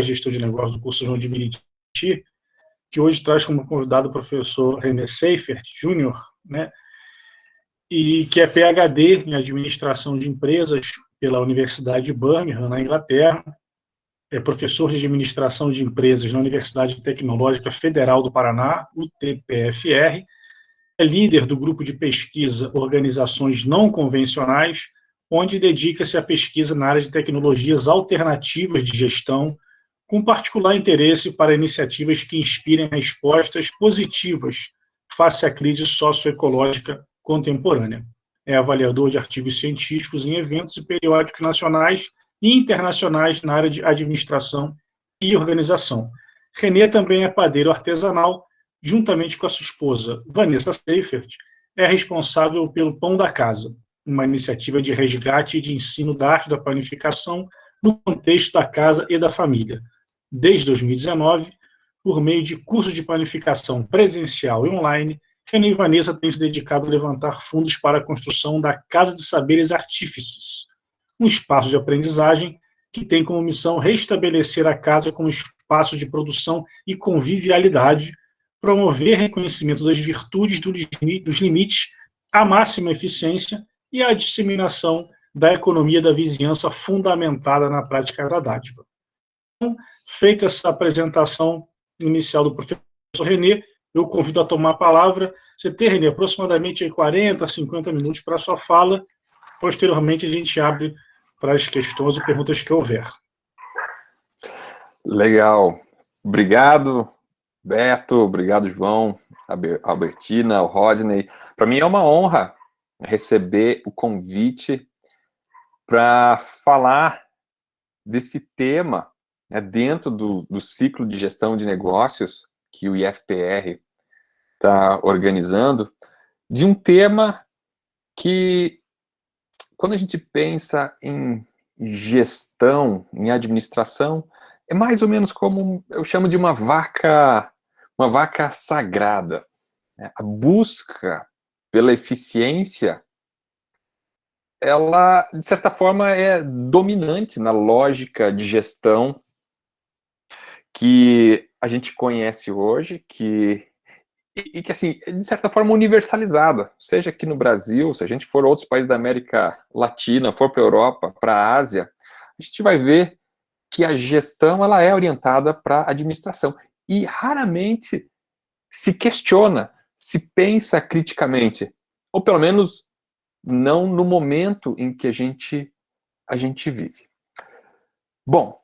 Gestão de Negócios do curso João de Meriti, que hoje traz como convidado o professor René Seifert, Júnior, né, e que é PhD em Administração de Empresas pela Universidade de Birmingham, na Inglaterra, é professor de Administração de Empresas na Universidade Tecnológica Federal do Paraná, UTPFR, é líder do grupo de pesquisa Organizações Não Convencionais, onde dedica-se à pesquisa na área de tecnologias alternativas de gestão, com particular interesse para iniciativas que inspirem respostas positivas face à crise socioecológica contemporânea. É avaliador de artigos científicos em eventos e periódicos nacionais e internacionais na área de administração e organização. René também é padeiro artesanal, juntamente com a sua esposa, Vanessa Seifert, é responsável pelo Pão da Casa, uma iniciativa de resgate e de ensino da arte da panificação no contexto da casa e da família. Desde 2019, por meio de cursos de panificação presencial e online, René e Vanessa têm se dedicado a levantar fundos para a construção da Casa de Saberes Artífices, um espaço de aprendizagem que tem como missão restabelecer a casa como espaço de produção e convivialidade, promover reconhecimento das virtudes dos limites, a máxima eficiência e a disseminação da economia da vizinhança fundamentada na prática da dádiva. Então, feita essa apresentação inicial do professor René, eu convido a tomar a palavra. Você tem, René, aproximadamente 40, 50 minutos para a sua fala. Posteriormente, a gente abre para as questões e perguntas que houver. Legal. Obrigado, Beto. Obrigado, João, Albertina, o Rodney. Para mim é uma honra receber o convite para falar desse tema, né, dentro do ciclo de gestão de negócios que o IFPR está organizando, de um tema que, quando a gente pensa em gestão, em administração, é mais ou menos como eu chamo de uma vaca sagrada. A busca pela eficiência, ela, de certa forma, é dominante na lógica de gestão que a gente conhece hoje, que, assim, é, de certa forma, universalizada, seja aqui no Brasil, se a gente for a outros países da América Latina, for para a Europa, para a Ásia, a gente vai ver que a gestão ela é orientada para a administração, e raramente se questiona, se pensa criticamente, ou pelo menos não no momento em que a gente vive. Bom,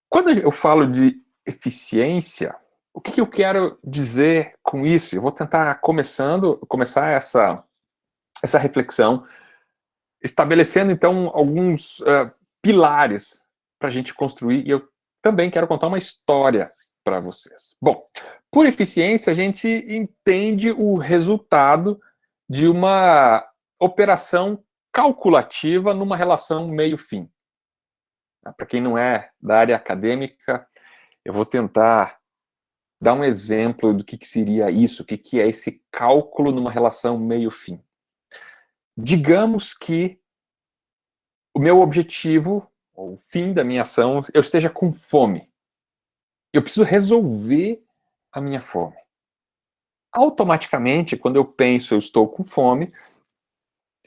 quando eu falo de eficiência, o que eu quero dizer com isso? Eu vou tentar começar essa reflexão, estabelecendo então alguns pilares para a gente construir, e eu também quero contar uma história para vocês. Bom, por eficiência a gente entende o resultado de uma operação calculativa numa relação meio-fim. Para quem não é da área acadêmica, eu vou tentar dar um exemplo do que seria isso, o que é esse cálculo numa relação meio-fim. Digamos que o meu objetivo, o fim da minha ação, eu esteja com fome. Eu preciso resolver a minha fome. Automaticamente, quando eu penso eu estou com fome,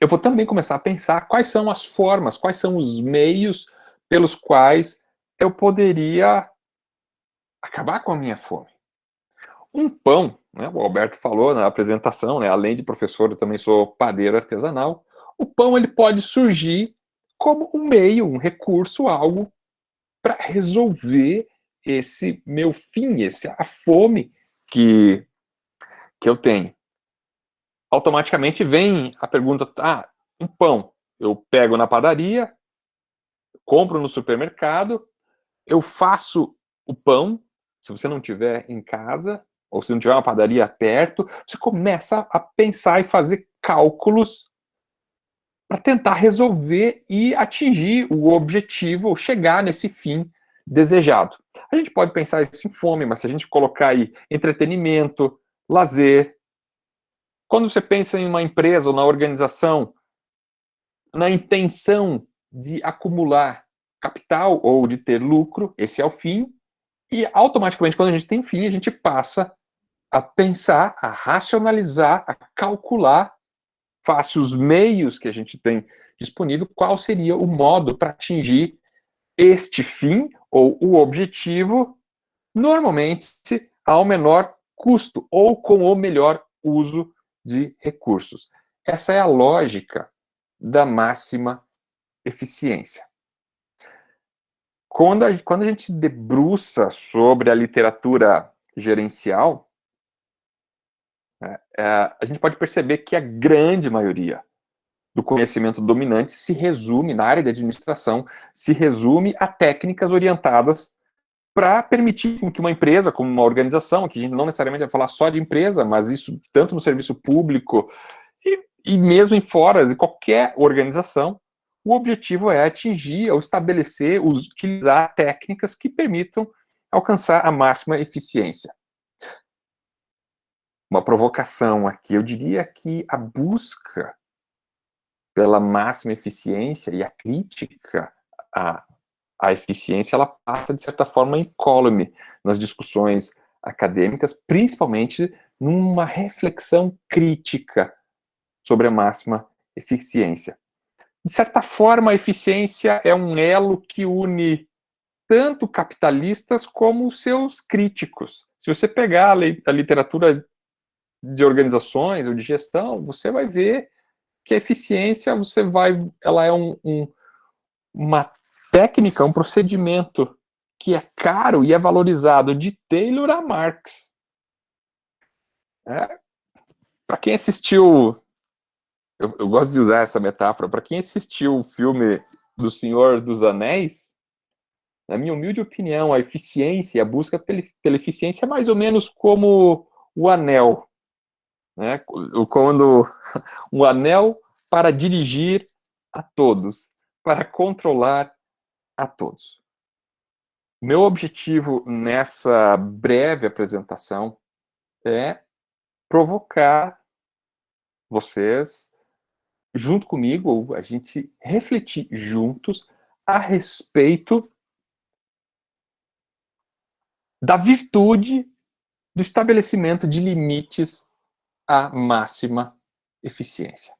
eu vou também começar a pensar quais são as formas, quais são os meios pelos quais eu poderia acabar com a minha fome. Um pão, né, o Alberto falou na apresentação, né, além de professor, eu também sou padeiro artesanal. O pão ele pode surgir como um meio, um recurso, algo para resolver esse meu fim, a fome que eu tenho. Automaticamente vem a pergunta, um pão, eu pego na padaria, compro no supermercado, eu faço o pão, se você não tiver em casa, ou se não tiver uma padaria perto, você começa a pensar e fazer cálculos para tentar resolver e atingir o objetivo, ou chegar nesse fim desejado. A gente pode pensar isso em fome, mas se a gente colocar aí entretenimento, lazer, quando você pensa em uma empresa ou na organização, na intenção de acumular capital ou de ter lucro, esse é o fim, e automaticamente, quando a gente tem fim, a gente passa a pensar, a racionalizar, a calcular, face os meios que a gente tem disponível, qual seria o modo para atingir este fim ou o objetivo, normalmente ao menor custo ou com o melhor uso de recursos. Essa é a lógica da máxima eficiência. Quando a gente debruça sobre a literatura gerencial, a gente pode perceber que a grande maioria do conhecimento dominante se resume, na área de administração, se resume a técnicas orientadas para permitir que uma empresa, como uma organização, que a gente não necessariamente vai falar só de empresa, mas isso tanto no serviço público e mesmo em fora de qualquer organização, o objetivo é atingir ou estabelecer, utilizar técnicas que permitam alcançar a máxima eficiência. Uma provocação aqui, eu diria que a busca pela máxima eficiência e a crítica à eficiência, ela passa, de certa forma, incólume nas discussões acadêmicas, principalmente numa reflexão crítica sobre a máxima eficiência. De certa forma, a eficiência é um elo que une tanto capitalistas como os seus críticos. Se você pegar a literatura de organizações ou de gestão, você vai ver que a eficiência, ela é uma técnica, um procedimento que é caro e é valorizado de Taylor a Marx. Para quem assistiu, eu gosto de usar essa metáfora, para quem assistiu o filme do Senhor dos Anéis, na minha humilde opinião, a eficiência, a busca pela eficiência é mais ou menos como o anel, né? Quando um anel para dirigir a todos, para controlar a todos. Meu objetivo nessa breve apresentação é provocar vocês, junto comigo, a gente refletir juntos a respeito da virtude do estabelecimento de limites à máxima eficiência.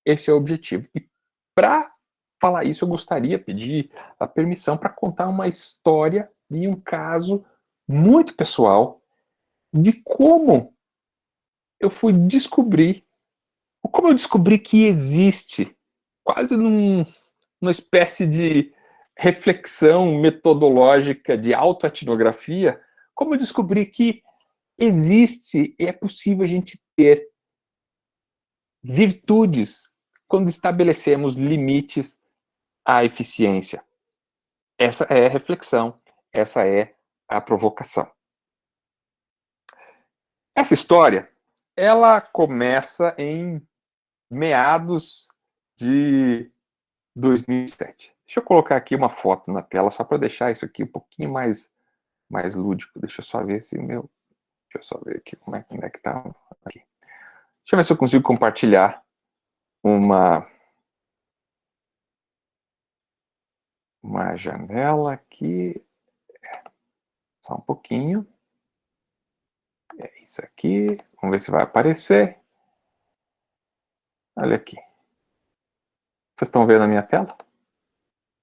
Esse é o objetivo. E para falar isso, eu gostaria de pedir a permissão para contar uma história e um caso muito pessoal de como eu descobri que existe, quase numa espécie de reflexão metodológica de autoetnografia, como eu descobri que existe e é possível a gente ter virtudes quando estabelecemos limites à eficiência. Essa é a reflexão, essa é a provocação. Essa história, ela começa em meados de 2007. Deixa eu colocar aqui uma foto na tela, só para deixar isso aqui um pouquinho mais lúdico. Deixa eu só ver se o meu... Deixa eu só ver aqui como é que tá. Aqui. Deixa eu ver se eu consigo compartilhar uma janela aqui. Só um pouquinho. É isso aqui. Vamos ver se vai aparecer. Olha aqui. Vocês estão vendo a minha tela?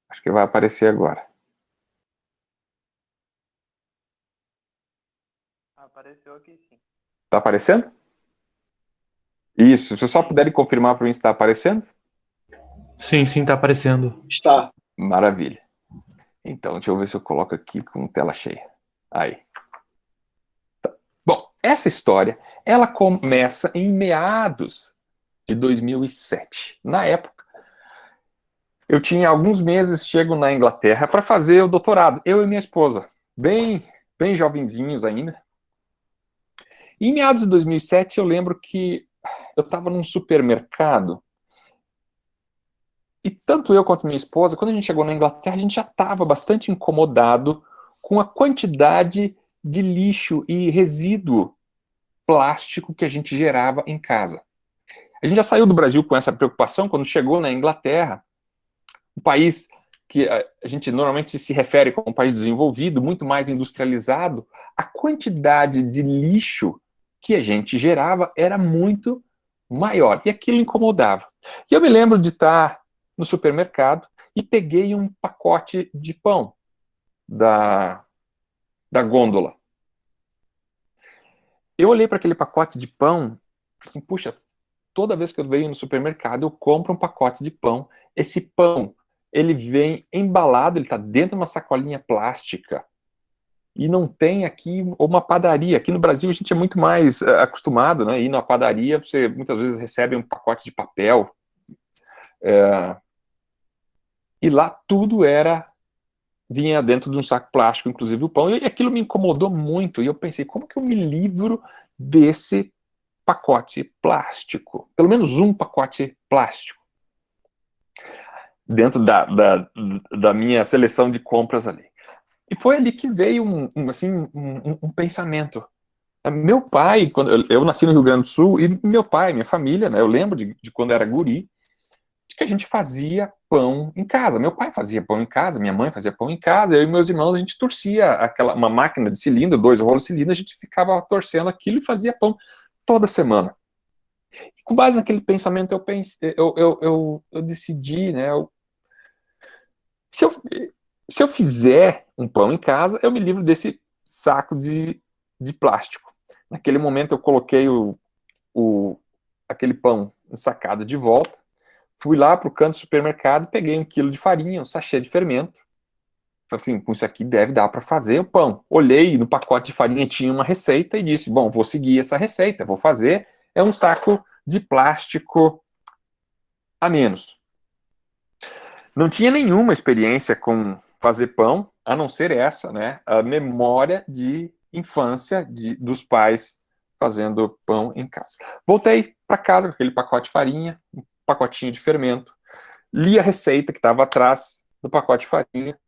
Acho que vai aparecer agora. Apareceu aqui, sim. Tá aparecendo? Isso. Se vocês só puderem confirmar para mim se está aparecendo. Sim, tá aparecendo. Está. Maravilha. Então, deixa eu ver se eu coloco aqui com tela cheia. Aí. Tá. Bom, essa história, ela começa em meados de 2007. Na época, eu tinha alguns meses, chego na Inglaterra para fazer o doutorado. Eu e minha esposa, bem jovenzinhos ainda. E em meados de 2007, eu lembro que eu estava num supermercado. E tanto eu quanto minha esposa, quando a gente chegou na Inglaterra, a gente já estava bastante incomodado com a quantidade de lixo e resíduo plástico que a gente gerava em casa. A gente já saiu do Brasil com essa preocupação quando chegou na Inglaterra, um país que a gente normalmente se refere como um país desenvolvido, muito mais industrializado, a quantidade de lixo que a gente gerava era muito maior, e aquilo incomodava. E eu me lembro de estar no supermercado e peguei um pacote de pão da gôndola. Eu olhei para aquele pacote de pão, assim, puxa, toda vez que eu venho no supermercado, eu compro um pacote de pão. Esse pão, ele vem embalado, ele está dentro de uma sacolinha plástica. E não tem aqui uma padaria. Aqui no Brasil a gente é muito mais acostumado, né? Ir na padaria, você muitas vezes recebe um pacote de papel. E lá tudo vinha dentro de um saco plástico, inclusive o pão. E aquilo me incomodou muito. E eu pensei, como que eu me livro desse pacote plástico? Pelo menos um pacote plástico. Dentro da minha seleção de compras ali. E foi ali que veio um pensamento. Meu pai, quando eu nasci no Rio Grande do Sul, e meu pai, minha família, né, eu lembro de quando era guri, de que a gente fazia pão em casa. Meu pai fazia pão em casa, minha mãe fazia pão em casa, eu e meus irmãos, a gente torcia uma máquina de cilindro, 2 rolos de cilindro, a gente ficava torcendo aquilo e fazia pão toda semana. E com base naquele pensamento, eu decidi, né, se eu fizer um pão em casa, eu me livro desse saco de plástico. Naquele momento eu coloquei aquele pão ensacado de volta, fui lá para o canto do supermercado, peguei 1 quilo de farinha, um sachê de fermento. Falei assim, com isso aqui deve dar para fazer o pão. Olhei, no pacote de farinha tinha uma receita e disse, bom, vou seguir essa receita, vou fazer. É um saco de plástico a menos. Não tinha nenhuma experiência com fazer pão, a não ser essa, né? A memória de infância dos pais fazendo pão em casa. Voltei para casa com aquele pacote de farinha, um pacotinho de fermento, li a receita que estava atrás do pacote de farinha,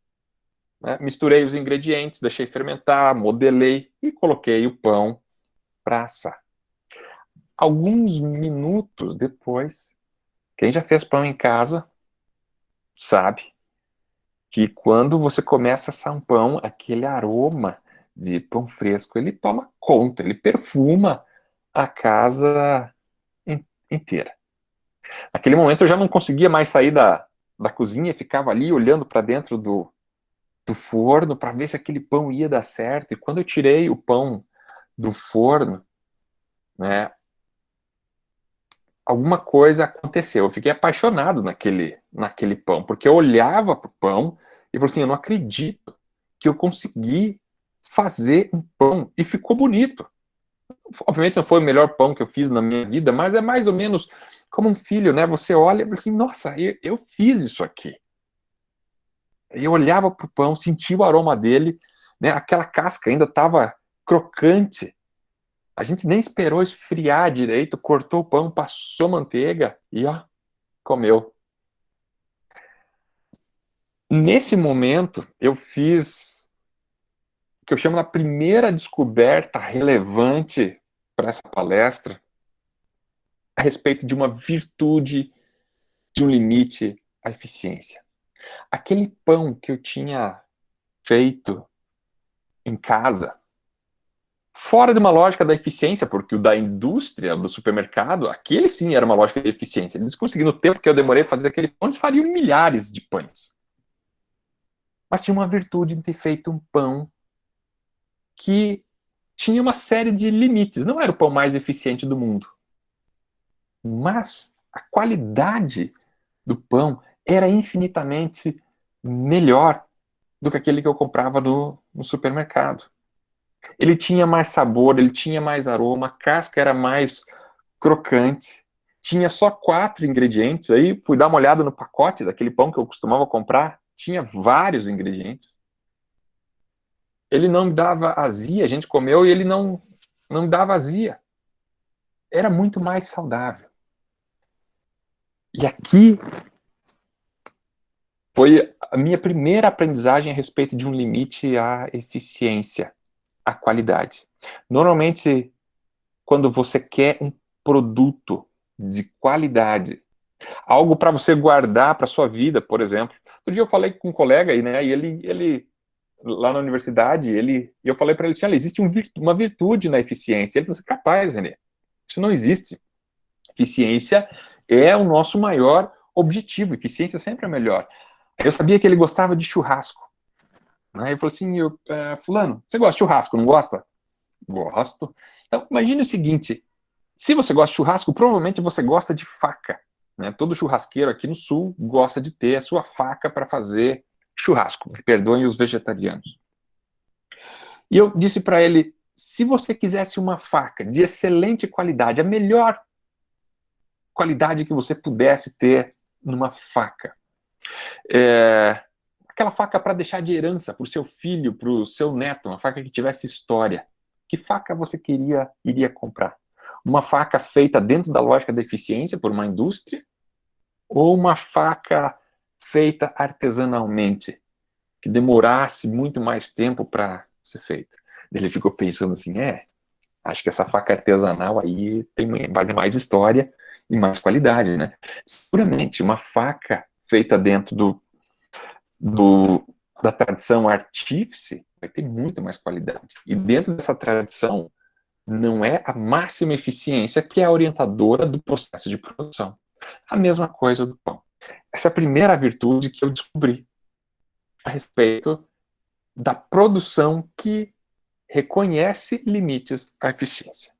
né? Misturei os ingredientes, deixei fermentar, modelei e coloquei o pão para assar. Alguns minutos depois, quem já fez pão em casa sabe que quando você começa a assar um pão, aquele aroma de pão fresco, ele toma conta, ele perfuma a casa inteira. Naquele momento eu já não conseguia mais sair da cozinha, ficava ali olhando para dentro do forno para ver se aquele pão ia dar certo. E quando eu tirei o pão do forno, né, alguma coisa aconteceu. Eu fiquei apaixonado naquele pão, porque eu olhava para o pão e falei assim, eu não acredito que eu consegui fazer um pão e ficou bonito. Obviamente não foi o melhor pão que eu fiz na minha vida, mas é mais ou menos como um filho, né? Você olha e fala assim, nossa, eu fiz isso aqui. Eu olhava para o pão, sentia o aroma dele, né? Aquela casca ainda estava crocante. A gente nem esperou esfriar direito, cortou o pão, passou manteiga e ó, comeu. Nesse momento, eu fiz o que eu chamo de primeira descoberta relevante para essa palestra a respeito de uma virtude, de um limite à eficiência. Aquele pão que eu tinha feito em casa, fora de uma lógica da eficiência, porque o da indústria, do supermercado, aquele sim era uma lógica de eficiência. Eles conseguiram, no tempo que eu demorei para fazer aquele pão, eles fariam milhares de pães. Mas tinha uma virtude de ter feito um pão que tinha uma série de limites. Não era o pão mais eficiente do mundo. Mas a qualidade do pão era infinitamente melhor do que aquele que eu comprava no supermercado. Ele tinha mais sabor, ele tinha mais aroma, a casca era mais crocante, tinha só 4 ingredientes. Aí fui dar uma olhada no pacote daquele pão que eu costumava comprar, tinha vários ingredientes. Ele não me dava azia, a gente comeu e ele não me dava azia. Era muito mais saudável. E aqui foi a minha primeira aprendizagem a respeito de um limite à eficiência, à qualidade. Normalmente, quando você quer um produto de qualidade, Algo para você guardar para sua vida, por exemplo. Outro dia eu falei com um colega aí, né? E ele lá na universidade, eu falei para ele assim, olha, existe uma virtude na eficiência. Ele falou assim, capaz, Renê, isso não existe. Eficiência é o nosso maior objetivo, eficiência sempre é melhor. Eu sabia que ele gostava de churrasco. Né? Ele falou assim, fulano, você gosta de churrasco, não gosta? Gosto. Então, imagine o seguinte, se você gosta de churrasco, provavelmente você gosta de faca. Né? Todo churrasqueiro aqui no sul gosta de ter a sua faca para fazer churrasco. Me perdoem os vegetarianos. E eu disse para ele, se você quisesse uma faca de excelente qualidade, a melhor qualidade que você pudesse ter numa faca, aquela faca para deixar de herança para o seu filho, para o seu neto, uma faca que tivesse história, que faca você iria comprar? Uma faca feita dentro da lógica da eficiência por uma indústria, ou uma faca feita artesanalmente, que demorasse muito mais tempo para ser feita? Ele ficou pensando assim, acho que essa faca artesanal aí vale mais história e mais qualidade, né? Seguramente, uma faca feita dentro da tradição artífice vai ter muito mais qualidade. E dentro dessa tradição, não é a máxima eficiência que é a orientadora do processo de produção. A mesma coisa do pão. Essa é a primeira virtude que eu descobri a respeito da produção que reconhece limites à eficiência.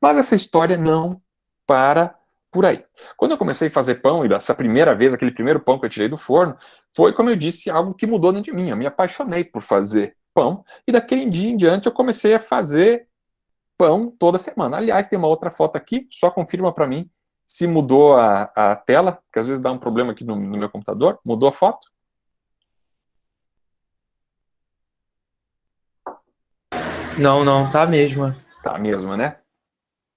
Mas essa história não para por aí. Quando eu comecei a fazer pão, e dessa primeira vez, aquele primeiro pão que eu tirei do forno, foi, como eu disse, algo que mudou dentro de mim. Eu me apaixonei por fazer pão, e daquele dia em diante eu comecei a fazer pão toda semana. Aliás, tem uma outra foto aqui, só confirma para mim se mudou a tela, porque às vezes dá um problema aqui no meu computador. Mudou a foto? Não, tá a mesma. Tá a mesma, né?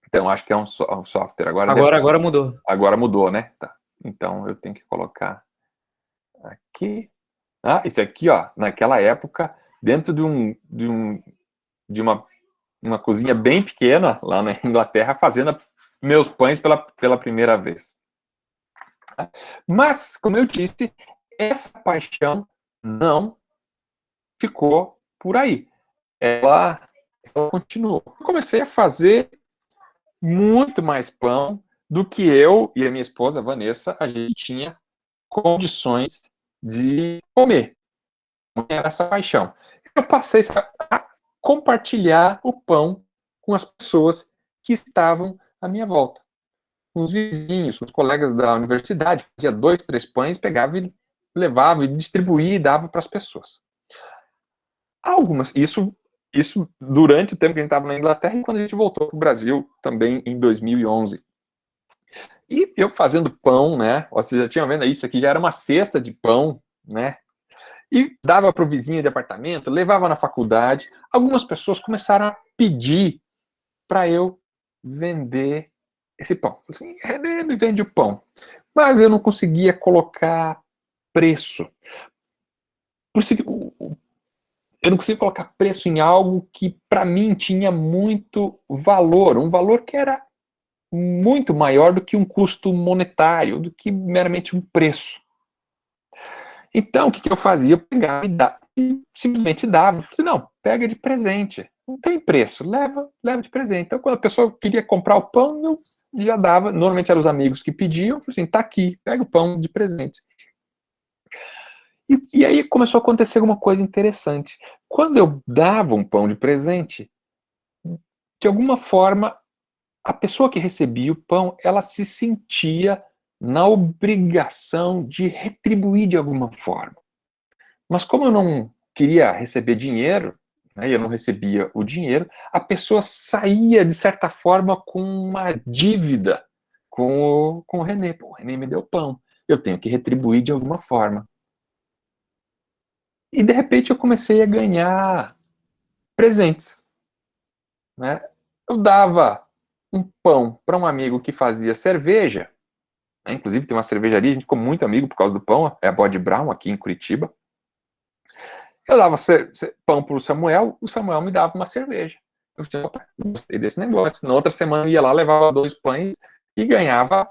Então, acho que é um software. Agora mudou. Agora mudou, né? Tá. Então, eu tenho que colocar aqui. Ah, isso aqui, ó, naquela época, dentro de uma cozinha bem pequena, lá na Inglaterra, fazendo meus pães pela primeira vez. Mas, como eu disse, essa paixão não ficou por aí. Ela continuou. Eu comecei a fazer muito mais pão do que eu e a minha esposa, Vanessa, a gente tinha condições de comer. Era essa paixão. Eu passei a compartilhar o pão com as pessoas que estavam à minha volta. Com os vizinhos, com os colegas da universidade, fazia 2, 3 pães, pegava e levava e distribuía e dava para as pessoas. Isso durante o tempo que a gente estava na Inglaterra e quando a gente voltou para o Brasil também em 2011. E eu fazendo pão, né? Você já tinha vendo isso aqui, já era uma cesta de pão, né? E dava para o vizinho de apartamento, levava na faculdade. Algumas pessoas começaram a pedir para eu vender esse pão. Assim, René, me vende o pão. Mas eu não conseguia colocar preço. Eu não conseguia colocar preço em algo que, para mim, tinha muito valor. Um valor que era muito maior do que um custo monetário, do que meramente um preço. Então, o que eu fazia? Eu pegava e simplesmente dava. Eu falei, não, pega de presente. Não tem preço, leva de presente. Então, quando a pessoa queria comprar o pão, eu já dava. Normalmente eram os amigos que pediam. Eu falei assim, tá aqui, pega o pão de presente. E aí começou a acontecer uma coisa interessante. Quando eu dava um pão de presente, de alguma forma, a pessoa que recebia o pão, ela se sentia na obrigação de retribuir de alguma forma. Mas como eu não queria receber dinheiro, né, eu não recebia o dinheiro, a pessoa saía, de certa forma, com uma dívida com o René. Pô, o René me deu pão, eu tenho que retribuir de alguma forma. E, de repente, eu comecei a ganhar presentes. Né? Eu dava um pão para um amigo que fazia cerveja, né? Inclusive tem uma cervejaria, a gente ficou muito amigo por causa do pão, é a Bode Brown, aqui em Curitiba. Eu dava pão para o Samuel me dava uma cerveja. Eu disse, opa, gostei desse negócio. Na outra semana eu ia lá, levava 2 pães e ganhava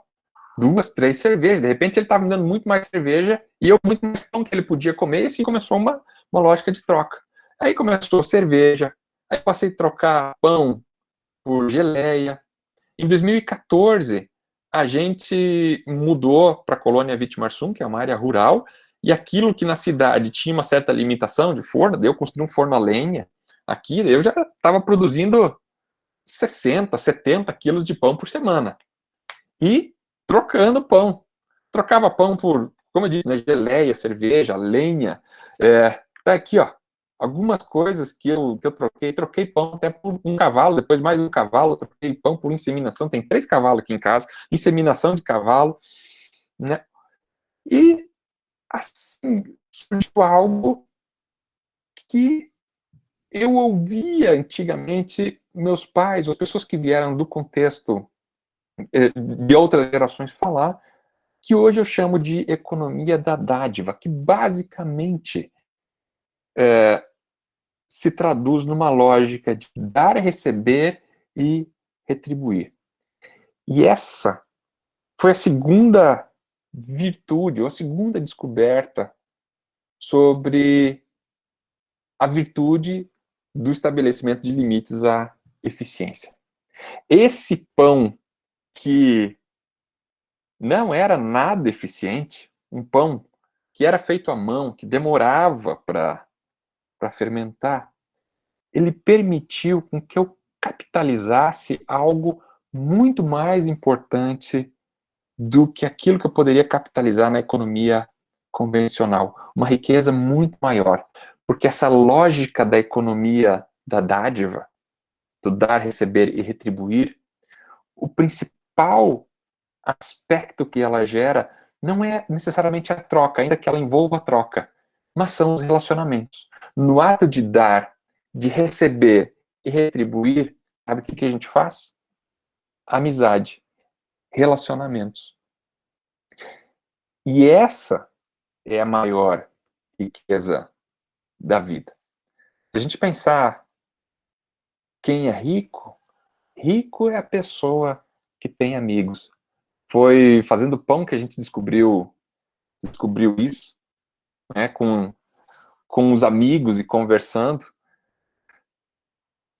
2, 3 cervejas. De repente ele estava me dando muito mais cerveja e eu muito mais pão que ele podia comer, e assim começou uma lógica de troca. Aí começou cerveja, aí passei a trocar pão por geleia. Em 2014, a gente mudou para a colônia Vitimarsum, que é uma área rural, e aquilo que na cidade tinha uma certa limitação de forno, daí eu construí um forno a lenha. Aqui eu já estava produzindo 60, 70 quilos de pão por semana. E trocando pão. Trocava pão por, como eu disse, né, geleia, cerveja, lenha. Tá aqui, ó, algumas coisas que eu troquei. Troquei pão até por um cavalo, depois mais um cavalo. Troquei pão por inseminação. Tem 3 cavalos aqui em casa. Inseminação de cavalo. Né? E, assim, surgiu algo que eu ouvia antigamente meus pais, as pessoas que vieram do contexto de outras gerações falar, que hoje eu chamo de economia da dádiva, que basicamente se traduz numa lógica de dar, receber e retribuir. E essa foi a segunda virtude, ou a segunda descoberta sobre a virtude do estabelecimento de limites à eficiência. Esse pão que não era nada eficiente, um pão que era feito à mão, que demorava para fermentar, ele permitiu com que eu capitalizasse algo muito mais importante do que aquilo que eu poderia capitalizar na economia convencional. Uma riqueza muito maior. Porque essa lógica da economia da dádiva, do dar, receber e retribuir, o principal aspecto que ela gera não é necessariamente a troca, ainda que ela envolva a troca, mas são os relacionamentos. No ato de dar, de receber e retribuir, sabe o que a gente faz? Amizade, relacionamentos. E essa é a maior riqueza da vida. Se a gente pensar quem é rico, rico é a pessoa que tem amigos. Foi fazendo pão que a gente descobriu isso, né, com os amigos e conversando,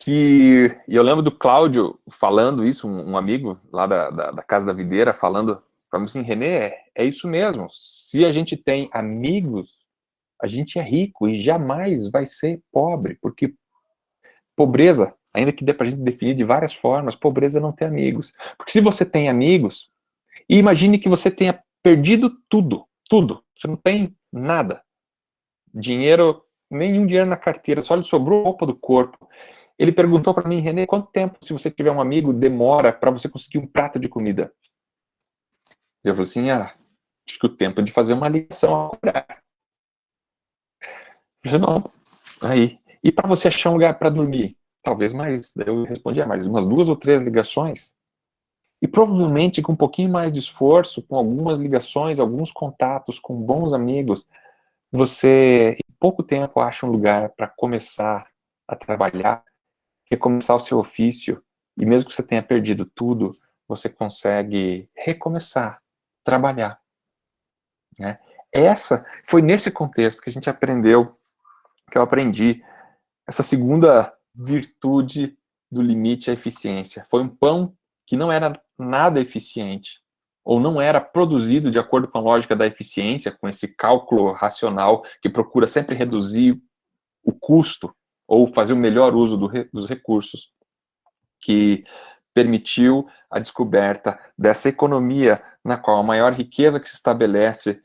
e eu lembro do Cláudio falando isso, um amigo lá da Casa da Videira, falando para mim assim, Renê, é isso mesmo, se a gente tem amigos, a gente é rico e jamais vai ser pobre, porque pobreza, ainda que dê para a gente definir de várias formas, pobreza é não ter amigos. Porque se você tem amigos, e imagine que você tenha perdido tudo, você não tem nada, dinheiro, nenhum dinheiro na carteira, só lhe sobrou roupa do corpo. Ele perguntou para mim, Renê, quanto tempo, se você tiver um amigo, demora para você conseguir um prato de comida? Eu falei assim, acho que o tempo é de fazer uma ligação a cobrar. Eu falei, não, aí. E para você achar um lugar para dormir? Talvez mais. Daí eu respondi, mais umas 2 ou 3 ligações. E provavelmente com um pouquinho mais de esforço, com algumas ligações, alguns contatos, com bons amigos, você em pouco tempo acha um lugar para começar a trabalhar, recomeçar o seu ofício, e mesmo que você tenha perdido tudo, você consegue recomeçar, trabalhar. Né? Foi nesse contexto que a gente aprendeu, que eu aprendi, essa segunda virtude do limite à eficiência. Foi um pão que não era nada eficiente, ou não era produzido de acordo com a lógica da eficiência, com esse cálculo racional que procura sempre reduzir o custo, ou fazer o melhor uso dos recursos, que permitiu a descoberta dessa economia na qual a maior riqueza que se estabelece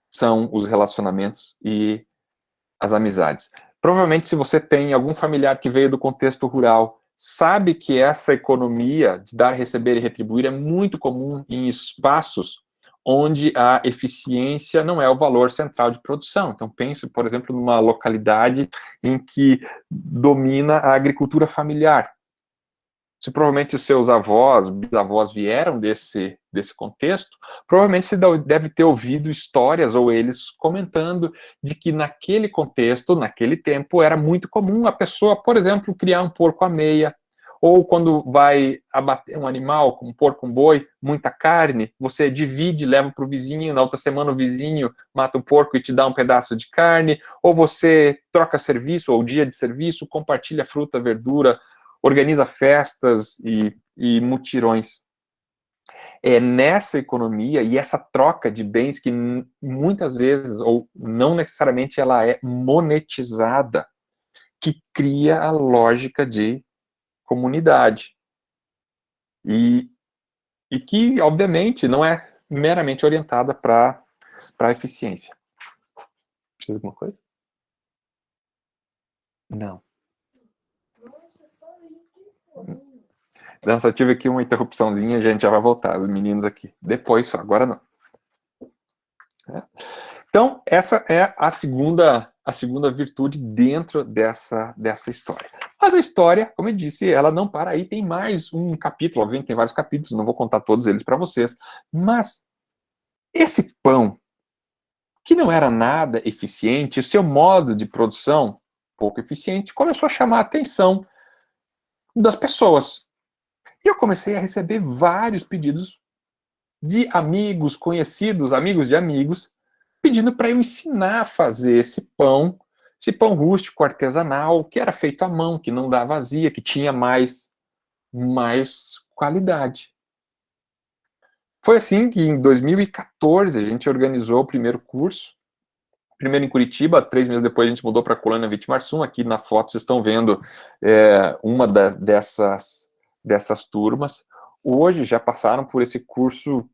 são os relacionamentos e as amizades. Provavelmente, se você tem algum familiar que veio do contexto rural, sabe que essa economia de dar, receber e retribuir é muito comum em espaços onde a eficiência não é o valor central de produção. Então, pense, por exemplo, numa localidade em que domina a agricultura familiar. Se provavelmente os seus avós, bisavós vieram desse contexto, provavelmente você deve ter ouvido histórias ou eles comentando de que naquele contexto, naquele tempo, era muito comum a pessoa, por exemplo, criar um porco à meia, Ou quando vai abater um animal, um porco, um boi, muita carne, você divide, leva para o vizinho, na outra semana o vizinho mata um porco e te dá um pedaço de carne, ou você troca serviço, ou dia de serviço, compartilha fruta, verdura, organiza festas e mutirões. É nessa economia e essa troca de bens que muitas vezes, ou não necessariamente, ela é monetizada, que cria a lógica de comunidade. E que, obviamente, não é meramente orientada para a eficiência. Precisa de alguma coisa? Não. Não, só tive aqui uma interrupçãozinha, a gente já vai voltar, os meninos aqui. Depois só, agora não. Então, essa é a segunda virtude dentro dessa história. Mas a história, como eu disse, ela não para aí, tem mais um capítulo, obviamente tem vários capítulos, não vou contar todos eles para vocês, mas esse pão, que não era nada eficiente, o seu modo de produção, pouco eficiente, começou a chamar a atenção das pessoas. E eu comecei a receber vários pedidos de amigos, conhecidos, amigos de amigos, pedindo para eu ensinar a fazer esse pão rústico, artesanal, que era feito à mão, que não dava azia, que tinha mais qualidade. Foi assim que em 2014 a gente organizou o primeiro curso, primeiro em Curitiba, 3 meses depois a gente mudou para a Colônia Vitimarsum. Aqui na foto vocês estão vendo uma dessas turmas. Hoje já passaram por esse curso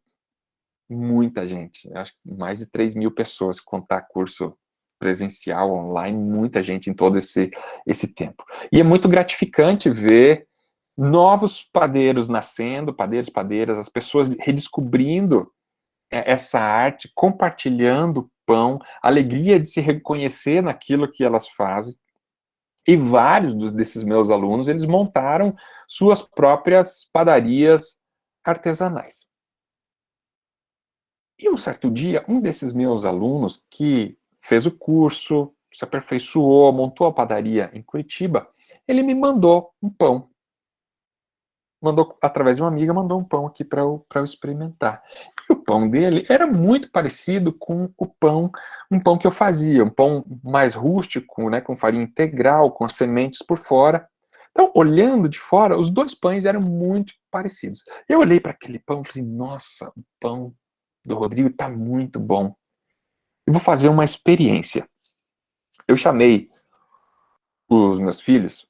muita gente, acho que mais de 3.000 pessoas, se contar curso presencial, online, muita gente em todo esse tempo. E é muito gratificante ver novos padeiros nascendo, padeiras, as pessoas redescobrindo essa arte, compartilhando pão, a alegria de se reconhecer naquilo que elas fazem. E vários desses meus alunos, eles montaram suas próprias padarias artesanais. E um certo dia, um desses meus alunos, que fez o curso, se aperfeiçoou, montou a padaria em Curitiba, ele me mandou um pão. Mandou, através de uma amiga, mandou um pão aqui para eu experimentar. E o pão dele era muito parecido com um pão que eu fazia, um pão mais rústico, né, com farinha integral, com as sementes por fora. Então, olhando de fora, os dois pães eram muito parecidos. Eu olhei para aquele pão e falei, nossa, o pão do Rodrigo está muito bom. Eu vou fazer uma experiência. Eu chamei os meus filhos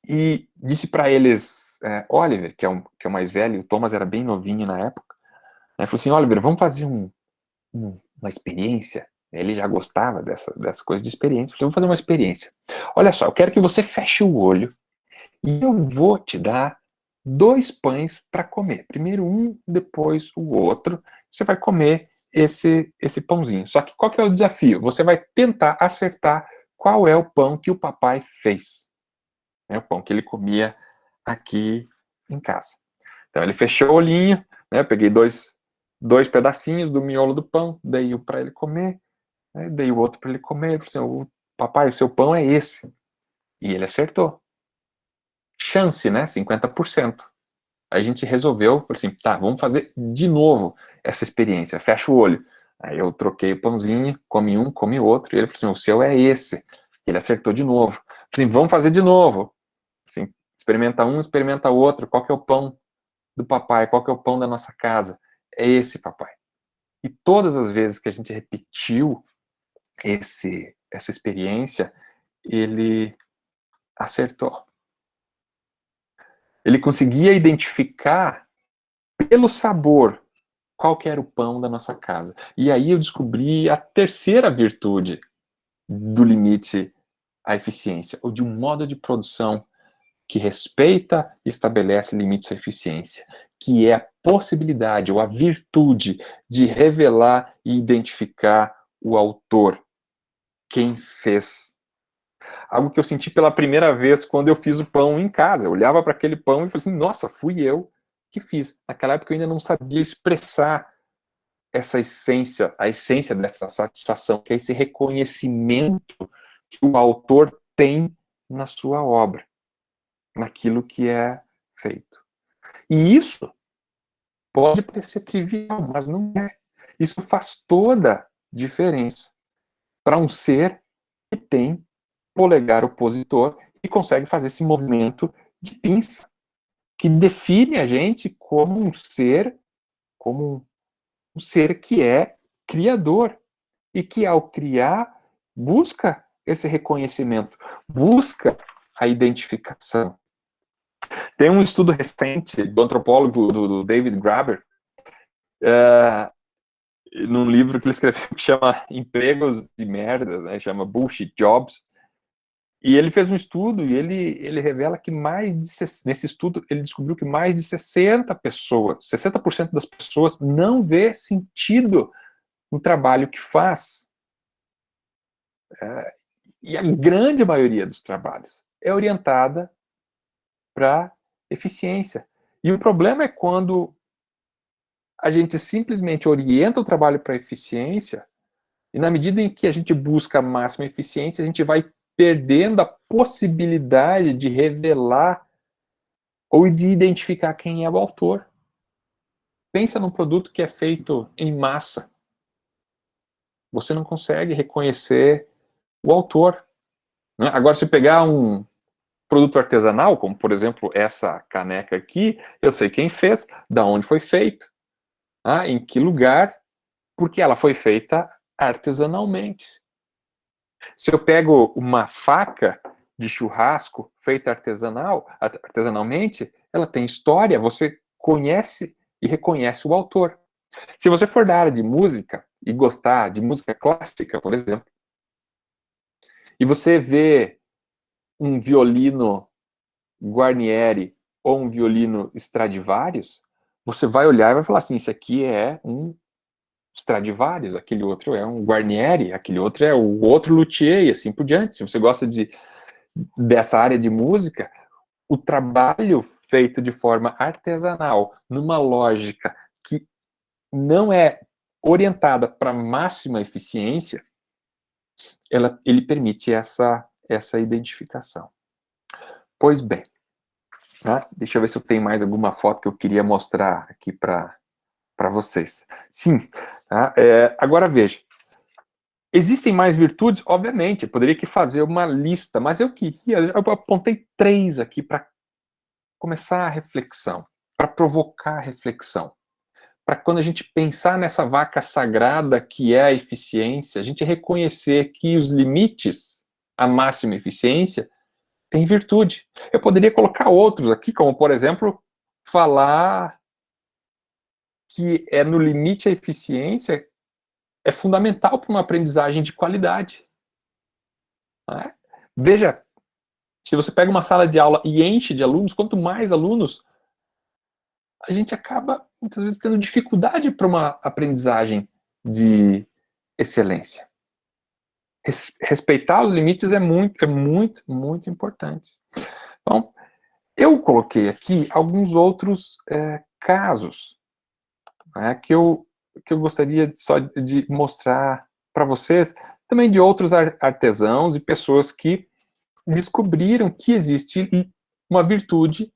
e disse para eles, Oliver, que é o mais velho, o Thomas era bem novinho na época, né, falou assim, Oliver, vamos fazer uma experiência. Ele já gostava dessa coisa de experiência. Eu falei, vamos fazer uma experiência. Olha só, eu quero que você feche o olho e eu vou te dar 2 pães para comer. Primeiro um, depois o outro. Você vai comer esse pãozinho. Só que qual que é o desafio? Você vai tentar acertar qual é o pão que o papai fez. É o pão que ele comia aqui em casa. Então ele fechou o olhinho, né? Eu peguei dois pedacinhos do miolo do pão, dei um para ele comer, né? Dei o outro para ele comer. Ele falou assim, papai, o seu pão é esse. E ele acertou. Chance, né? 50%. Aí a gente resolveu, assim, tá, vamos fazer de novo essa experiência. Fecha o olho. Aí eu troquei o pãozinho, comi um, comi outro, e ele falou assim, o seu é esse. Ele acertou de novo. Assim, vamos fazer de novo. Assim, experimenta um, experimenta outro. Qual que é o pão do papai? Qual que é o pão da nossa casa? É esse, papai. E todas as vezes que a gente repetiu essa experiência, ele acertou. Ele conseguia identificar pelo sabor qual que era o pão da nossa casa. E aí eu descobri a terceira virtude do limite à eficiência, ou de um modo de produção que respeita e estabelece limites à eficiência, que é a possibilidade ou a virtude de revelar e identificar o autor, quem fez. Algo que eu senti pela primeira vez quando eu fiz o pão em casa. Eu olhava para aquele pão e falei assim, nossa, fui eu que fiz. Naquela época eu ainda não sabia expressar essa essência, a essência dessa satisfação, que é esse reconhecimento que o autor tem na sua obra. naquilo que é feito. E isso pode parecer trivial, mas não é. Isso faz toda a diferença para um ser que tem polegar opositor e consegue fazer esse movimento de pinça, que define a gente como um ser que é criador e que, ao criar, busca esse reconhecimento, busca a identificação. Tem um estudo recente do antropólogo do David Graeber, num livro que ele escreveu que chama Empregos de Merda, né, chama Bullshit Jobs, e ele fez um estudo e ele revela que nesse estudo ele descobriu que mais de 60% das pessoas não vê sentido no trabalho que faz. E a grande maioria dos trabalhos é orientada para eficiência. E o problema é quando a gente simplesmente orienta o trabalho para eficiência, e na medida em que a gente busca a máxima eficiência, a gente vai perdendo a possibilidade de revelar ou de identificar quem é o autor. Pensa num produto que é feito em massa. Você não consegue reconhecer o autor. Agora, se pegar um produto artesanal, como por exemplo essa caneca aqui, eu sei quem fez, da onde foi feito, em que lugar, porque ela foi feita artesanalmente. Se eu pego uma faca de churrasco feita artesanalmente, ela tem história, você conhece e reconhece o autor. Se você for da área de música e gostar de música clássica, por exemplo, e você vê um violino Guarnieri ou um violino Stradivarius, você vai olhar e vai falar assim, esse aqui é um Stradivarius, aquele outro é um Guarnieri, aquele outro é o outro luthier, e assim por diante. Se você gosta dessa área de música, o trabalho feito de forma artesanal, numa lógica que não é orientada para máxima eficiência, ele permite essa identificação. Pois bem, deixa eu ver se eu tenho mais alguma foto que eu queria mostrar aqui para vocês. Sim, agora veja. Existem mais virtudes? Obviamente, eu poderia aqui fazer uma lista, mas eu apontei 3 aqui para começar a reflexão, para provocar a reflexão. Para quando a gente pensar nessa vaca sagrada que é a eficiência, a gente reconhecer que os limites à máxima eficiência têm virtude. Eu poderia colocar outros aqui, como, por exemplo, falar que no limite à eficiência é fundamental para uma aprendizagem de qualidade. Veja, se você pega uma sala de aula e enche de alunos, quanto mais alunos, a gente acaba, muitas vezes, tendo dificuldade para uma aprendizagem de excelência. Respeitar os limites é muito, muito importante. Então, eu coloquei aqui alguns outros casos que eu gostaria só de mostrar para vocês, também de outros artesãos e pessoas que descobriram que existe uma virtude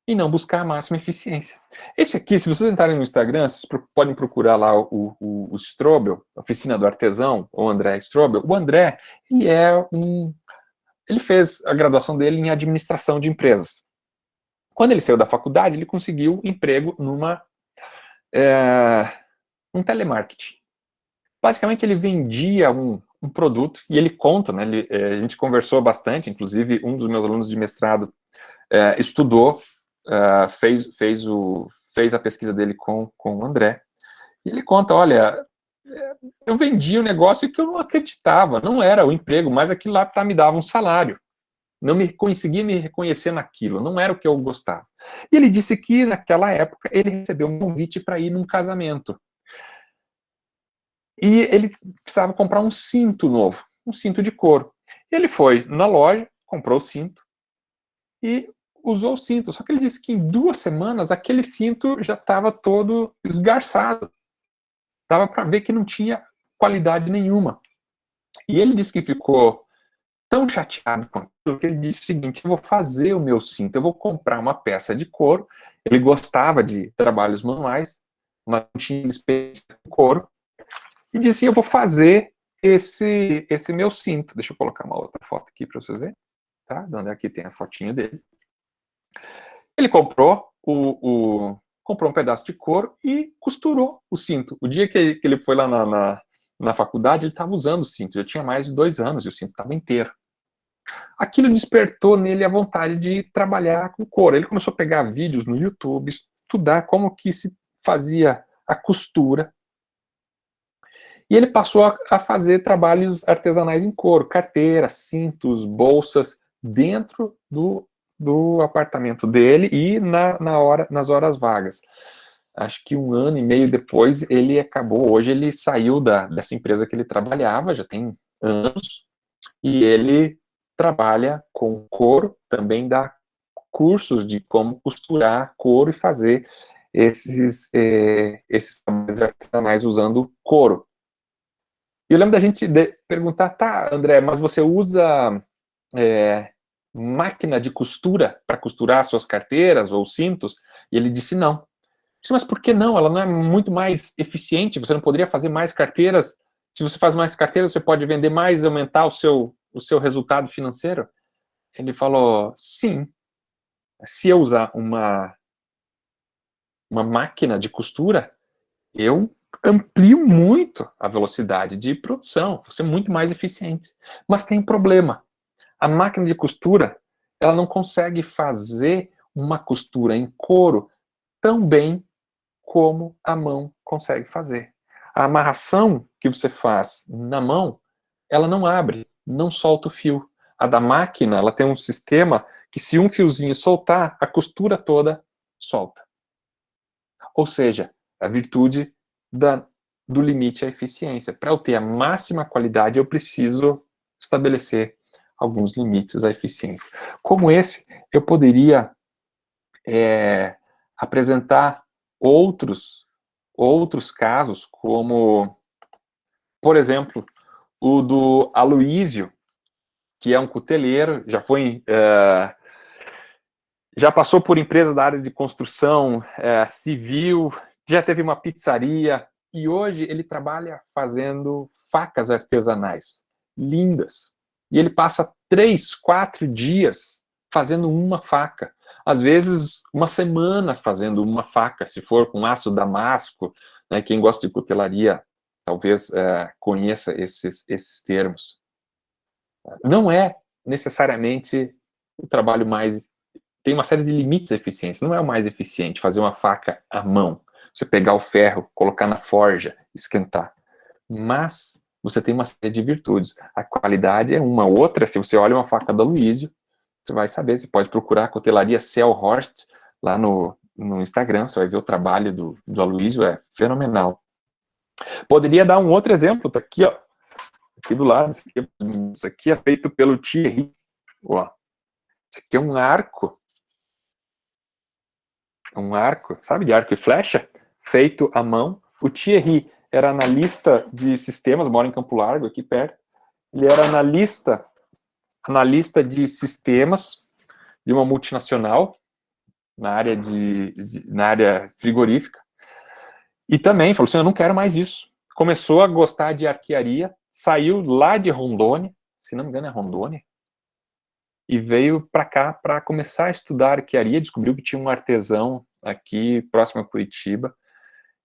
em não buscar a máxima eficiência. Esse aqui, se vocês entrarem no Instagram, vocês podem procurar lá o Strobel, Oficina do Artesão, ou André Strobel. O André, ele fez a graduação dele em administração de empresas. Quando ele saiu da faculdade, ele conseguiu emprego um telemarketing. Basicamente, ele vendia um produto, e ele conta, né, a gente conversou bastante, inclusive um dos meus alunos de mestrado estudou, fez a pesquisa dele com o André, e ele conta, olha, eu vendia um negócio que eu não acreditava, não era o emprego, mas aquilo lá me dava um salário. Não conseguia me reconhecer naquilo, não era o que eu gostava. E ele disse que, naquela época, ele recebeu um convite para ir num casamento. E ele precisava comprar um cinto novo, um cinto de couro. Ele foi na loja, comprou o cinto e usou o cinto. Só que ele disse que em 2 semanas aquele cinto já estava todo esgarçado. Dava para ver que não tinha qualidade nenhuma. E ele disse que ficou tão chateado com aquilo que ele disse o seguinte: eu vou fazer o meu cinto, eu vou comprar uma peça de couro. Ele gostava de trabalhos manuais, mas não tinha experiência com couro, e disse: eu vou fazer esse meu cinto. Deixa eu colocar uma outra foto aqui para vocês verem, tá? Onde aqui tem a fotinha dele. Ele comprou comprou um pedaço de couro e costurou o cinto. O dia que ele foi lá na faculdade, ele estava usando o cinto. Já tinha mais de 2 anos e o cinto estava inteiro. Aquilo despertou nele a vontade de trabalhar com couro. Ele começou a pegar vídeos no YouTube, estudar como que se fazia a costura. E ele passou a fazer trabalhos artesanais em couro, carteiras, cintos, bolsas, dentro do apartamento dele e nas horas vagas. Acho que 1 ano e meio depois ele acabou. Hoje ele saiu dessa empresa que ele trabalhava, já tem anos, e ele trabalha com couro, também dá cursos de como costurar couro e fazer esses trabalhos artesanais usando couro. E eu lembro da gente perguntar: tá, André, mas você usa máquina de costura para costurar suas carteiras ou cintos? E ele disse não. Mas por que não? Ela não é muito mais eficiente? Você não poderia fazer mais carteiras? Se você faz mais carteiras, você pode vender mais e aumentar o seu resultado financeiro? Ele falou: sim, se eu usar uma máquina de costura, eu amplio muito a velocidade de produção, vou ser muito mais eficiente. Mas tem um problema. A máquina de costura, ela não consegue fazer uma costura em couro tão bem como a mão consegue fazer. A amarração que você faz na mão, ela não abre, não solta o fio. A da máquina, ela tem um sistema que, se um fiozinho soltar, a costura toda solta. Ou seja, a virtude do limite à eficiência. Para eu ter a máxima qualidade, eu preciso estabelecer alguns limites à eficiência. Como esse, eu poderia apresentar outros casos, como, por exemplo, o do Aloísio, que é um cuteleiro, já passou por empresas da área de construção civil, já teve uma pizzaria, e hoje ele trabalha fazendo facas artesanais, lindas. E ele passa 3, 4 dias fazendo uma faca. Às vezes, uma semana fazendo uma faca, se for com aço damasco, né? Quem gosta de cutelaria talvez conheça esses termos. Não é necessariamente o trabalho mais... Tem uma série de limites à eficiência. Não é o mais eficiente fazer uma faca à mão. Você pegar o ferro, colocar na forja, esquentar. Mas você tem uma série de virtudes. A qualidade é uma. Outra, se você olha uma faca da Aloísio, você vai saber. Você pode procurar a cutelaria Selhorst lá no Instagram. Você vai ver o trabalho do Aloísio. É fenomenal. Poderia dar um outro exemplo. Tá aqui, ó. Aqui do lado. Isso aqui é feito pelo Thierry. Ó. Isso aqui é um arco. Sabe, de arco e flecha, feito à mão. O Thierry era analista de sistemas, mora em Campo Largo, aqui perto. Ele era analista de sistemas de uma multinacional na área frigorífica. E também falou assim: eu não quero mais isso. Começou a gostar de arquearia, saiu lá de Rondônia, se não me engano é Rondônia, e veio para cá para começar a estudar arquearia. Descobriu que tinha um artesão aqui próximo a Curitiba,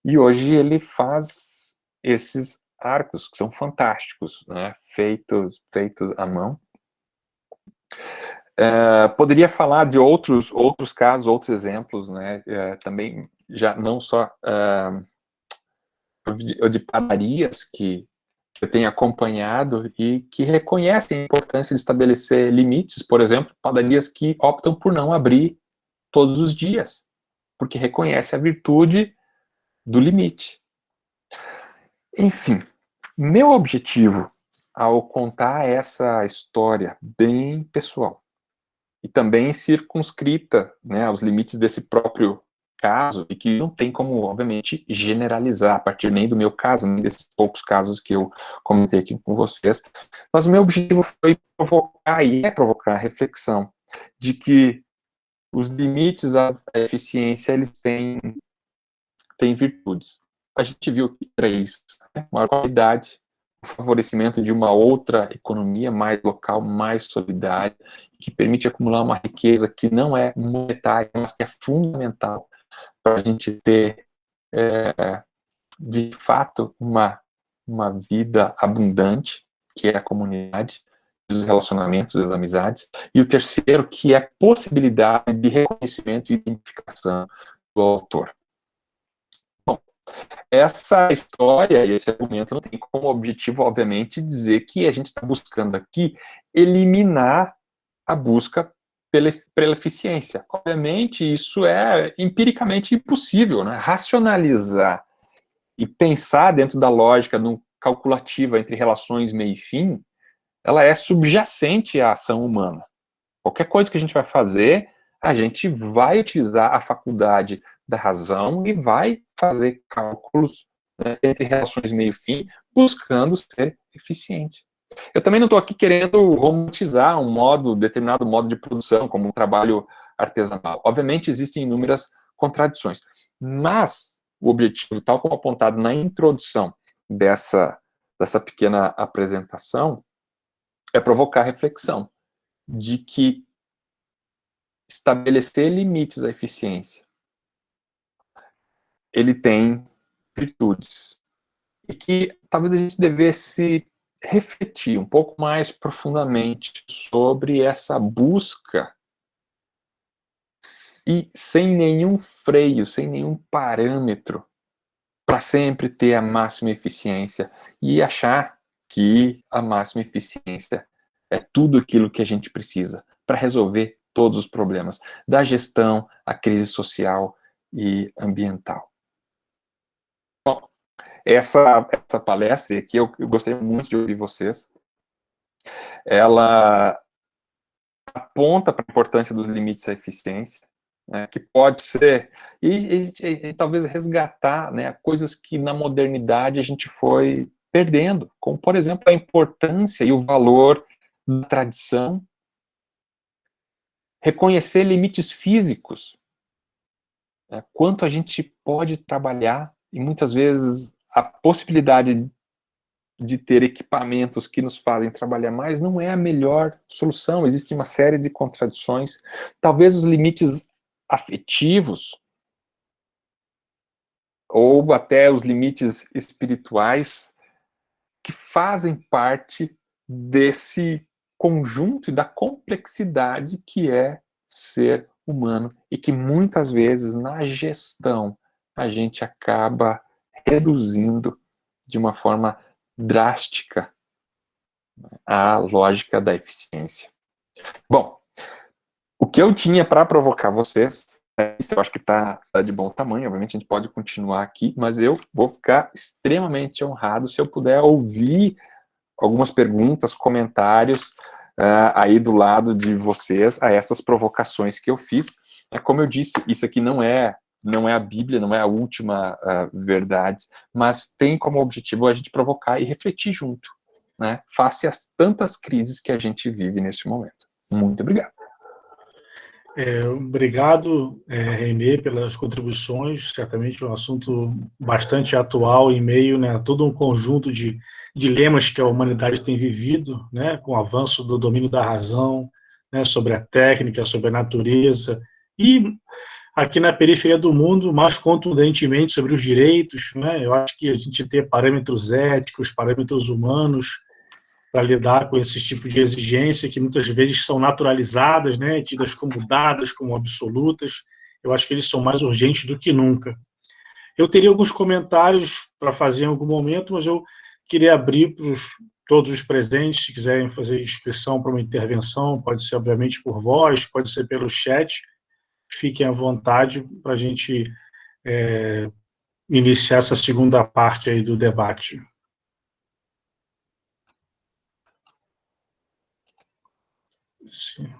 e hoje ele faz esses arcos que são fantásticos, né? feitos à mão. Poderia falar de outros casos, outros exemplos, né? Também, já não só de padarias que eu tenho acompanhado e que reconhecem a importância de estabelecer limites. Por exemplo, padarias que optam por não abrir todos os dias, porque reconhece a virtude do limite. Enfim, meu objetivo ao contar essa história bem pessoal e também circunscrita, né, aos limites desse próprio caso e que não tem como, obviamente, generalizar a partir nem do meu caso, nem desses poucos casos que eu comentei aqui com vocês. Mas o meu objetivo foi provocar, e é provocar a reflexão de que os limites à eficiência, eles têm virtudes. A gente viu aqui 3, né? Maior qualidade, o favorecimento de uma outra economia mais local, mais solidária, que permite acumular uma riqueza que não é monetária, mas que é fundamental para a gente ter, de fato, uma vida abundante, que é a comunidade, os relacionamentos, as amizades. E o terceiro, que é a possibilidade de reconhecimento e identificação do autor. Essa história e esse argumento não tem como objetivo, obviamente, dizer que a gente está buscando aqui eliminar a busca pela eficiência. Obviamente, isso é empiricamente impossível, né? Racionalizar e pensar dentro da lógica calculativa entre relações meio e fim, ela é subjacente à ação humana. Qualquer coisa que a gente vai fazer, a gente vai utilizar a faculdade da razão e vai fazer cálculos, né, entre relações meio-fim, buscando ser eficiente. Eu também não estou aqui querendo romantizar determinado modo de produção, como um trabalho artesanal. Obviamente, existem inúmeras contradições, mas o objetivo, tal como apontado na introdução dessa pequena apresentação, é provocar reflexão de que estabelecer limites à eficiência, ele tem virtudes. E que talvez a gente devesse refletir um pouco mais profundamente sobre essa busca e sem nenhum freio, sem nenhum parâmetro, para sempre ter a máxima eficiência e achar que a máxima eficiência é tudo aquilo que a gente precisa para resolver todos os problemas, da gestão à crise social e ambiental. Bom, essa palestra aqui, eu gostei muito de ouvir vocês. Ela aponta para a importância dos limites à eficiência, né, que pode ser, e talvez resgatar, né, coisas que na modernidade a gente foi perdendo, como, por exemplo, a importância e o valor da tradição, reconhecer limites físicos, né, quanto a gente pode trabalhar, e muitas vezes a possibilidade de ter equipamentos que nos fazem trabalhar mais não é a melhor solução, existe uma série de contradições, talvez os limites afetivos, ou até os limites espirituais, que fazem parte desse conjunto e da complexidade que é ser humano, e que muitas vezes na gestão a gente acaba reduzindo de uma forma drástica a lógica da eficiência. Bom, o que eu tinha para provocar vocês, isso eu acho que está de bom tamanho, obviamente a gente pode continuar aqui, mas eu vou ficar extremamente honrado se eu puder ouvir algumas perguntas, comentários aí do lado de vocês a essas provocações que eu fiz. Como eu disse, isso aqui não é a Bíblia, não é a última verdade, mas tem como objetivo a gente provocar e refletir junto, né, face às tantas crises que a gente vive neste momento. Muito obrigado. Obrigado, Renê, pelas contribuições. Certamente é um assunto bastante atual em meio, né, a todo um conjunto de dilemas que a humanidade tem vivido, né, com o avanço do domínio da razão, né, sobre a técnica, sobre a natureza, e aqui na periferia do mundo, mais contundentemente sobre os direitos, né. Eu acho que a gente ter parâmetros éticos, parâmetros humanos, para lidar com esse tipo de exigência que muitas vezes são naturalizadas, né, tidas como dadas, como absolutas. Eu acho que eles são mais urgentes do que nunca. Eu teria alguns comentários para fazer em algum momento, mas eu queria abrir para todos os presentes, se quiserem fazer inscrição para uma intervenção, pode ser, obviamente, por voz, pode ser pelo chat. Fiquem à vontade para a gente iniciar essa segunda parte aí do debate. Sim.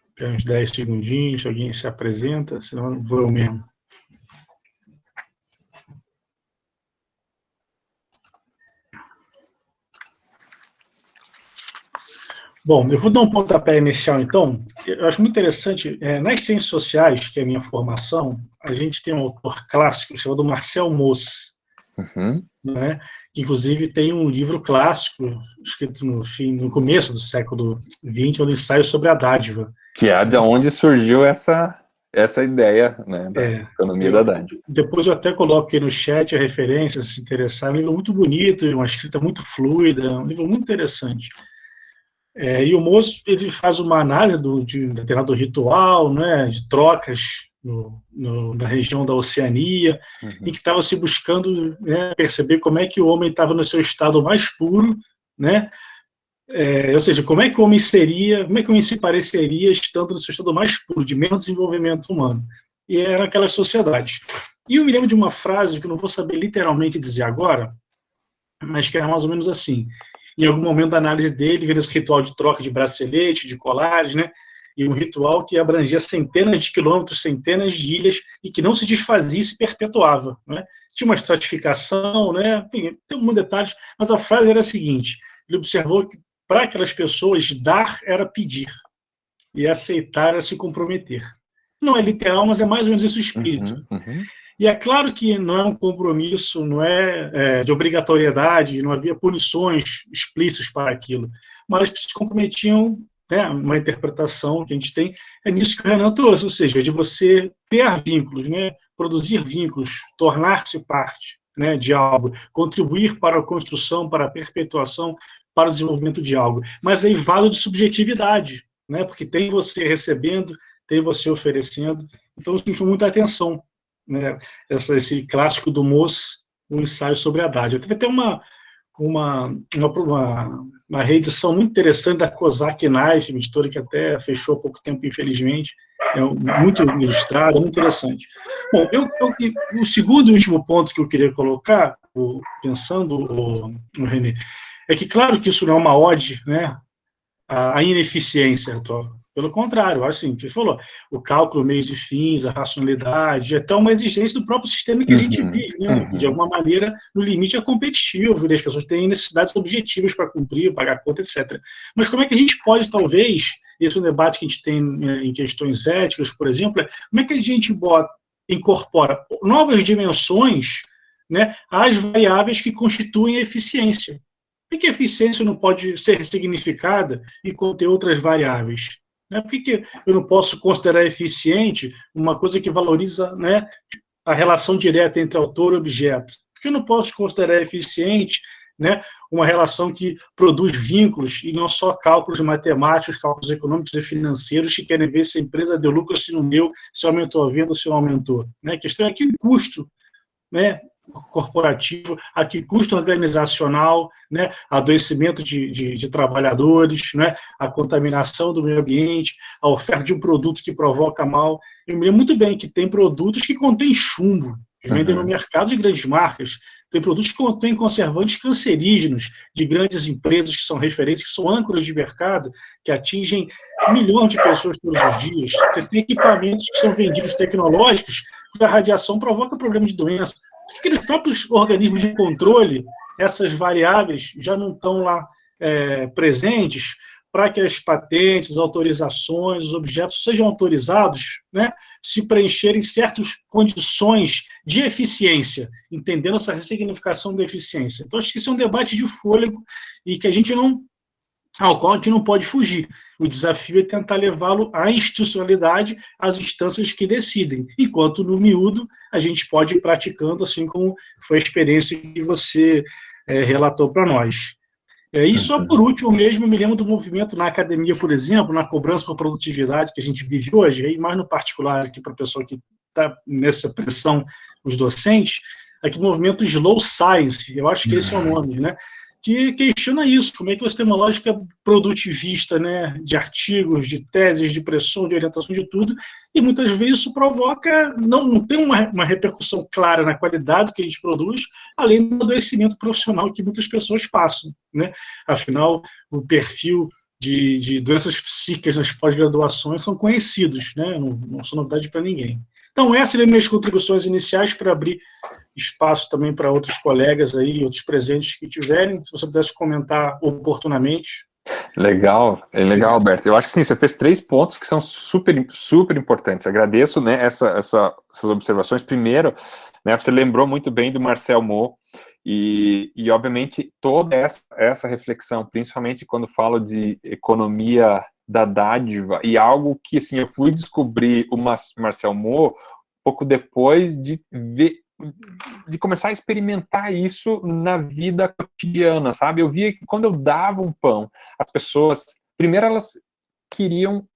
Espera uns 10 segundinhos, alguém se apresenta, senão não vou eu mesmo. Bom, eu vou dar um pontapé inicial, então. Eu acho muito interessante, nas ciências sociais, que é a minha formação, a gente tem um autor clássico chamado Marcel Mauss, Uhum. né, que inclusive tem um livro clássico, escrito no começo do século XX, um ensaio sobre a dádiva. Que é de onde surgiu essa ideia, né, da economia da dádiva. Depois eu até coloco aí no chat a referência, se interessar. É um livro muito bonito, uma escrita muito fluida, um livro muito interessante. E o Mauss, ele faz uma análise de determinado ritual, né, de trocas na região da Oceania, em que estava se buscando, né, perceber como é que o homem estava no seu estado mais puro, né, ou seja, como é que o homem se pareceria estando no seu estado mais puro, de menos desenvolvimento humano. E era aquela sociedade. E eu me lembro de uma frase que eu não vou saber literalmente dizer agora, mas que era mais ou menos assim. Em algum momento da análise dele, vira esse ritual de troca de bracelete, de colares, né? E um ritual que abrangia centenas de quilômetros, centenas de ilhas, e que não se desfazia e se perpetuava, né? Tinha uma estratificação, né? Enfim, tem muitos detalhes, mas a frase era a seguinte: ele observou que para aquelas pessoas, dar era pedir, e aceitar era se comprometer. Não é literal, mas é mais ou menos esse o espírito. E é claro que não é um compromisso, não é de obrigatoriedade, não havia punições explícitas para aquilo, mas que se comprometiam, né, uma interpretação que a gente tem, é nisso que o Renan trouxe, ou seja, de você criar vínculos, né, produzir vínculos, tornar-se parte, né, de algo, contribuir para a construção, para a perpetuação, para o desenvolvimento de algo, mas aí vale de subjetividade, né, porque tem você recebendo, tem você oferecendo, então isso me chamou muita atenção, né, esse clássico do Mauss, um ensaio sobre a dádiva. Teve até uma reedição muito interessante da Kozak Knife, uma editora que até fechou há pouco tempo, infelizmente, muito ilustrada, muito interessante. Bom, o segundo e último ponto que eu queria colocar, pensando, no René, é que, claro que isso não é uma ode, né, à ineficiência atual. Pelo contrário, assim, você falou, o cálculo, meios e fins, a racionalidade, é até uma exigência do próprio sistema que a gente vive, né? Que, de alguma maneira, no limite é competitivo, e as pessoas têm necessidades objetivas para cumprir, pagar conta, etc. Mas como é que a gente pode, talvez, esse é um debate que a gente tem em questões éticas, por exemplo, como é que a gente incorpora novas dimensões, né, às variáveis que constituem a eficiência? Por que a eficiência não pode ser significada e conter outras variáveis? Por que eu não posso considerar eficiente uma coisa que valoriza, né, a relação direta entre autor e objeto? Por que eu não posso considerar eficiente, né, uma relação que produz vínculos e não só cálculos matemáticos, cálculos econômicos e financeiros que querem ver se a empresa deu lucro, se não deu, se aumentou a venda, se não aumentou? A questão é que o custo, né, corporativo, a que custo organizacional, né, adoecimento de trabalhadores, né, a contaminação do meio ambiente, a oferta de um produto que provoca mal. Eu me lembro muito bem que tem produtos que contêm chumbo, que vendem no mercado de grandes marcas, tem produtos que contêm conservantes cancerígenos de grandes empresas que são referências, que são âncoras de mercado, que atingem milhões de pessoas todos os dias. Você tem equipamentos que são vendidos tecnológicos, cuja radiação provoca problemas de doença. Por que nos próprios organismos de controle essas variáveis já não estão lá presentes para que as patentes, as autorizações, os objetos sejam autorizados, né, se preencherem certas condições de eficiência, entendendo essa ressignificação da eficiência? Então, acho que isso é um debate de fôlego e que ao qual a gente não pode fugir. O desafio é tentar levá-lo à institucionalidade, às instâncias que decidem, enquanto no miúdo a gente pode ir praticando, assim como foi a experiência que você relatou para nós. E só por último mesmo, eu me lembro do movimento na academia, por exemplo, na cobrança por produtividade que a gente vive hoje, e mais no particular aqui para a pessoa que está nessa pressão, os docentes, aquele movimento Slow Science, eu acho que esse é o nome, né? Que questiona isso, como é que você tem uma lógica produtivista, né, de artigos, de teses, de pressão, de orientação, de tudo, e muitas vezes isso provoca, não tem uma repercussão clara na qualidade que a gente produz, além do adoecimento profissional que muitas pessoas passam, né? Afinal, o perfil de doenças psíquicas nas pós-graduações são conhecidos, né? Não são novidade para ninguém. Então, essas são as minhas contribuições iniciais para abrir espaço também para outros colegas aí, outros presentes que tiverem. Se você pudesse comentar oportunamente, Legal, é legal, Alberto. Eu acho que sim, você fez 3 pontos que são super, super importantes. Agradeço, né, essas observações. Primeiro, né, você lembrou muito bem do Marcel Moore e obviamente, toda essa reflexão, principalmente quando falo de economia da dádiva, e algo que, assim, eu fui descobrir o Marcel Moore pouco depois de ver, de começar a experimentar isso na vida cotidiana, sabe? Eu via que quando eu dava um pão, as pessoas, primeiro elas queriam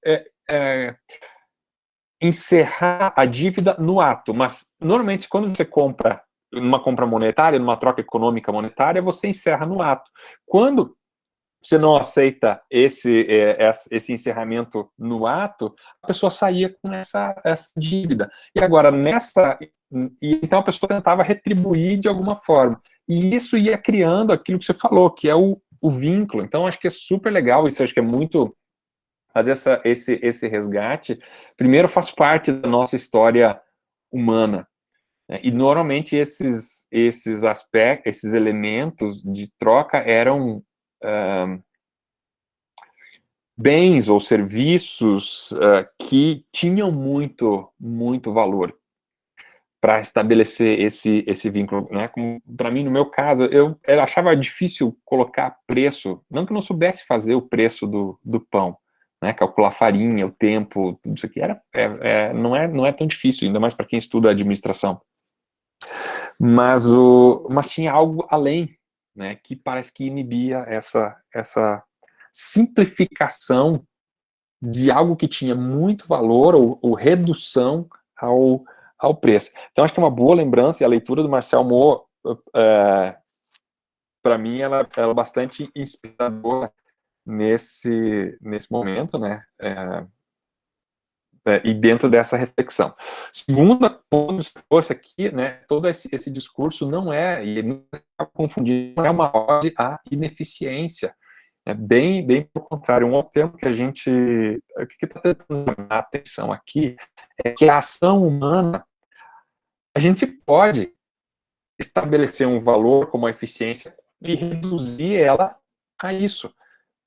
encerrar a dívida no ato, mas normalmente quando você compra numa compra monetária, numa troca econômica monetária, você encerra no ato. Quando você não aceita esse encerramento no ato, a pessoa saía com essa dívida. E agora, então a pessoa tentava retribuir de alguma forma. E isso ia criando aquilo que você falou, que é o vínculo. Então, acho que é super legal, isso acho que é muito fazer esse resgate. Primeiro, faz parte da nossa história humana, né? E normalmente esses aspectos, esses elementos de troca eram bens ou serviços que tinham muito, muito valor para estabelecer esse vínculo, né? Para mim, no meu caso, eu achava difícil colocar preço, não que eu não soubesse fazer o preço do pão, né? Calcular farinha, o tempo, tudo isso aqui não é tão difícil, ainda mais para quem estuda administração. Mas tinha algo além, né? Que parece que inibia essa simplificação de algo que tinha muito valor ou redução ao preço. Então, acho que é uma boa lembrança, e a leitura do Marcel Moore, para mim, ela é bastante inspiradora nesse momento, né? E dentro dessa reflexão. Segunda ponto de força aqui, né? Todo esse discurso não é, e não é confundido, não é uma ode à ineficiência. É bem pelo contrário. Um outro termo que a gente, o que está tentando chamar a atenção aqui, é que a ação humana, a gente pode estabelecer um valor como a eficiência e reduzir ela a isso.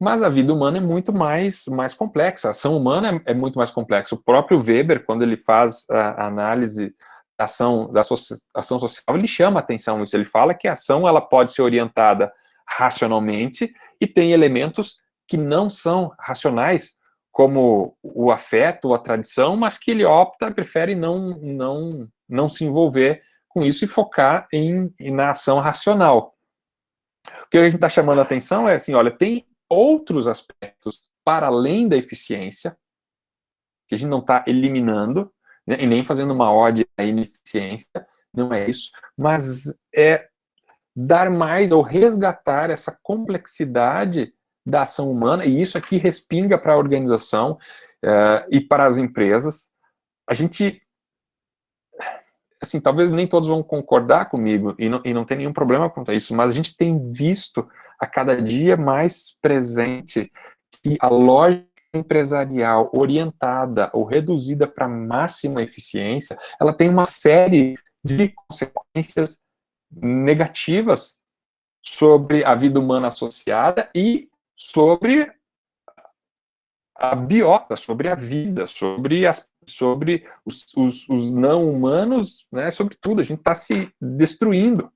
Mas a vida humana é muito mais complexa, a ação humana é muito mais complexa. O próprio Weber, quando ele faz a análise da ação social, ele chama a atenção isso. Ele fala que a ação ela pode ser orientada racionalmente e tem elementos que não são racionais, como o afeto ou a tradição, mas que ele prefere não se envolver com isso e focar na ação racional. O que a gente está chamando a atenção é assim, olha, tem outros aspectos para além da eficiência, que a gente não está eliminando, né, e nem fazendo uma ode à ineficiência, não é isso, mas é dar mais ou resgatar essa complexidade da ação humana, e isso aqui respinga para a organização e para as empresas. A gente, assim, talvez nem todos vão concordar comigo, e não tem nenhum problema quanto a isso, mas a gente tem visto a cada dia mais presente que a lógica empresarial orientada ou reduzida para máxima eficiência, ela tem uma série de consequências negativas sobre a vida humana associada e sobre a biota, sobre a vida, sobre os não humanos, né, sobre tudo. A gente está se destruindo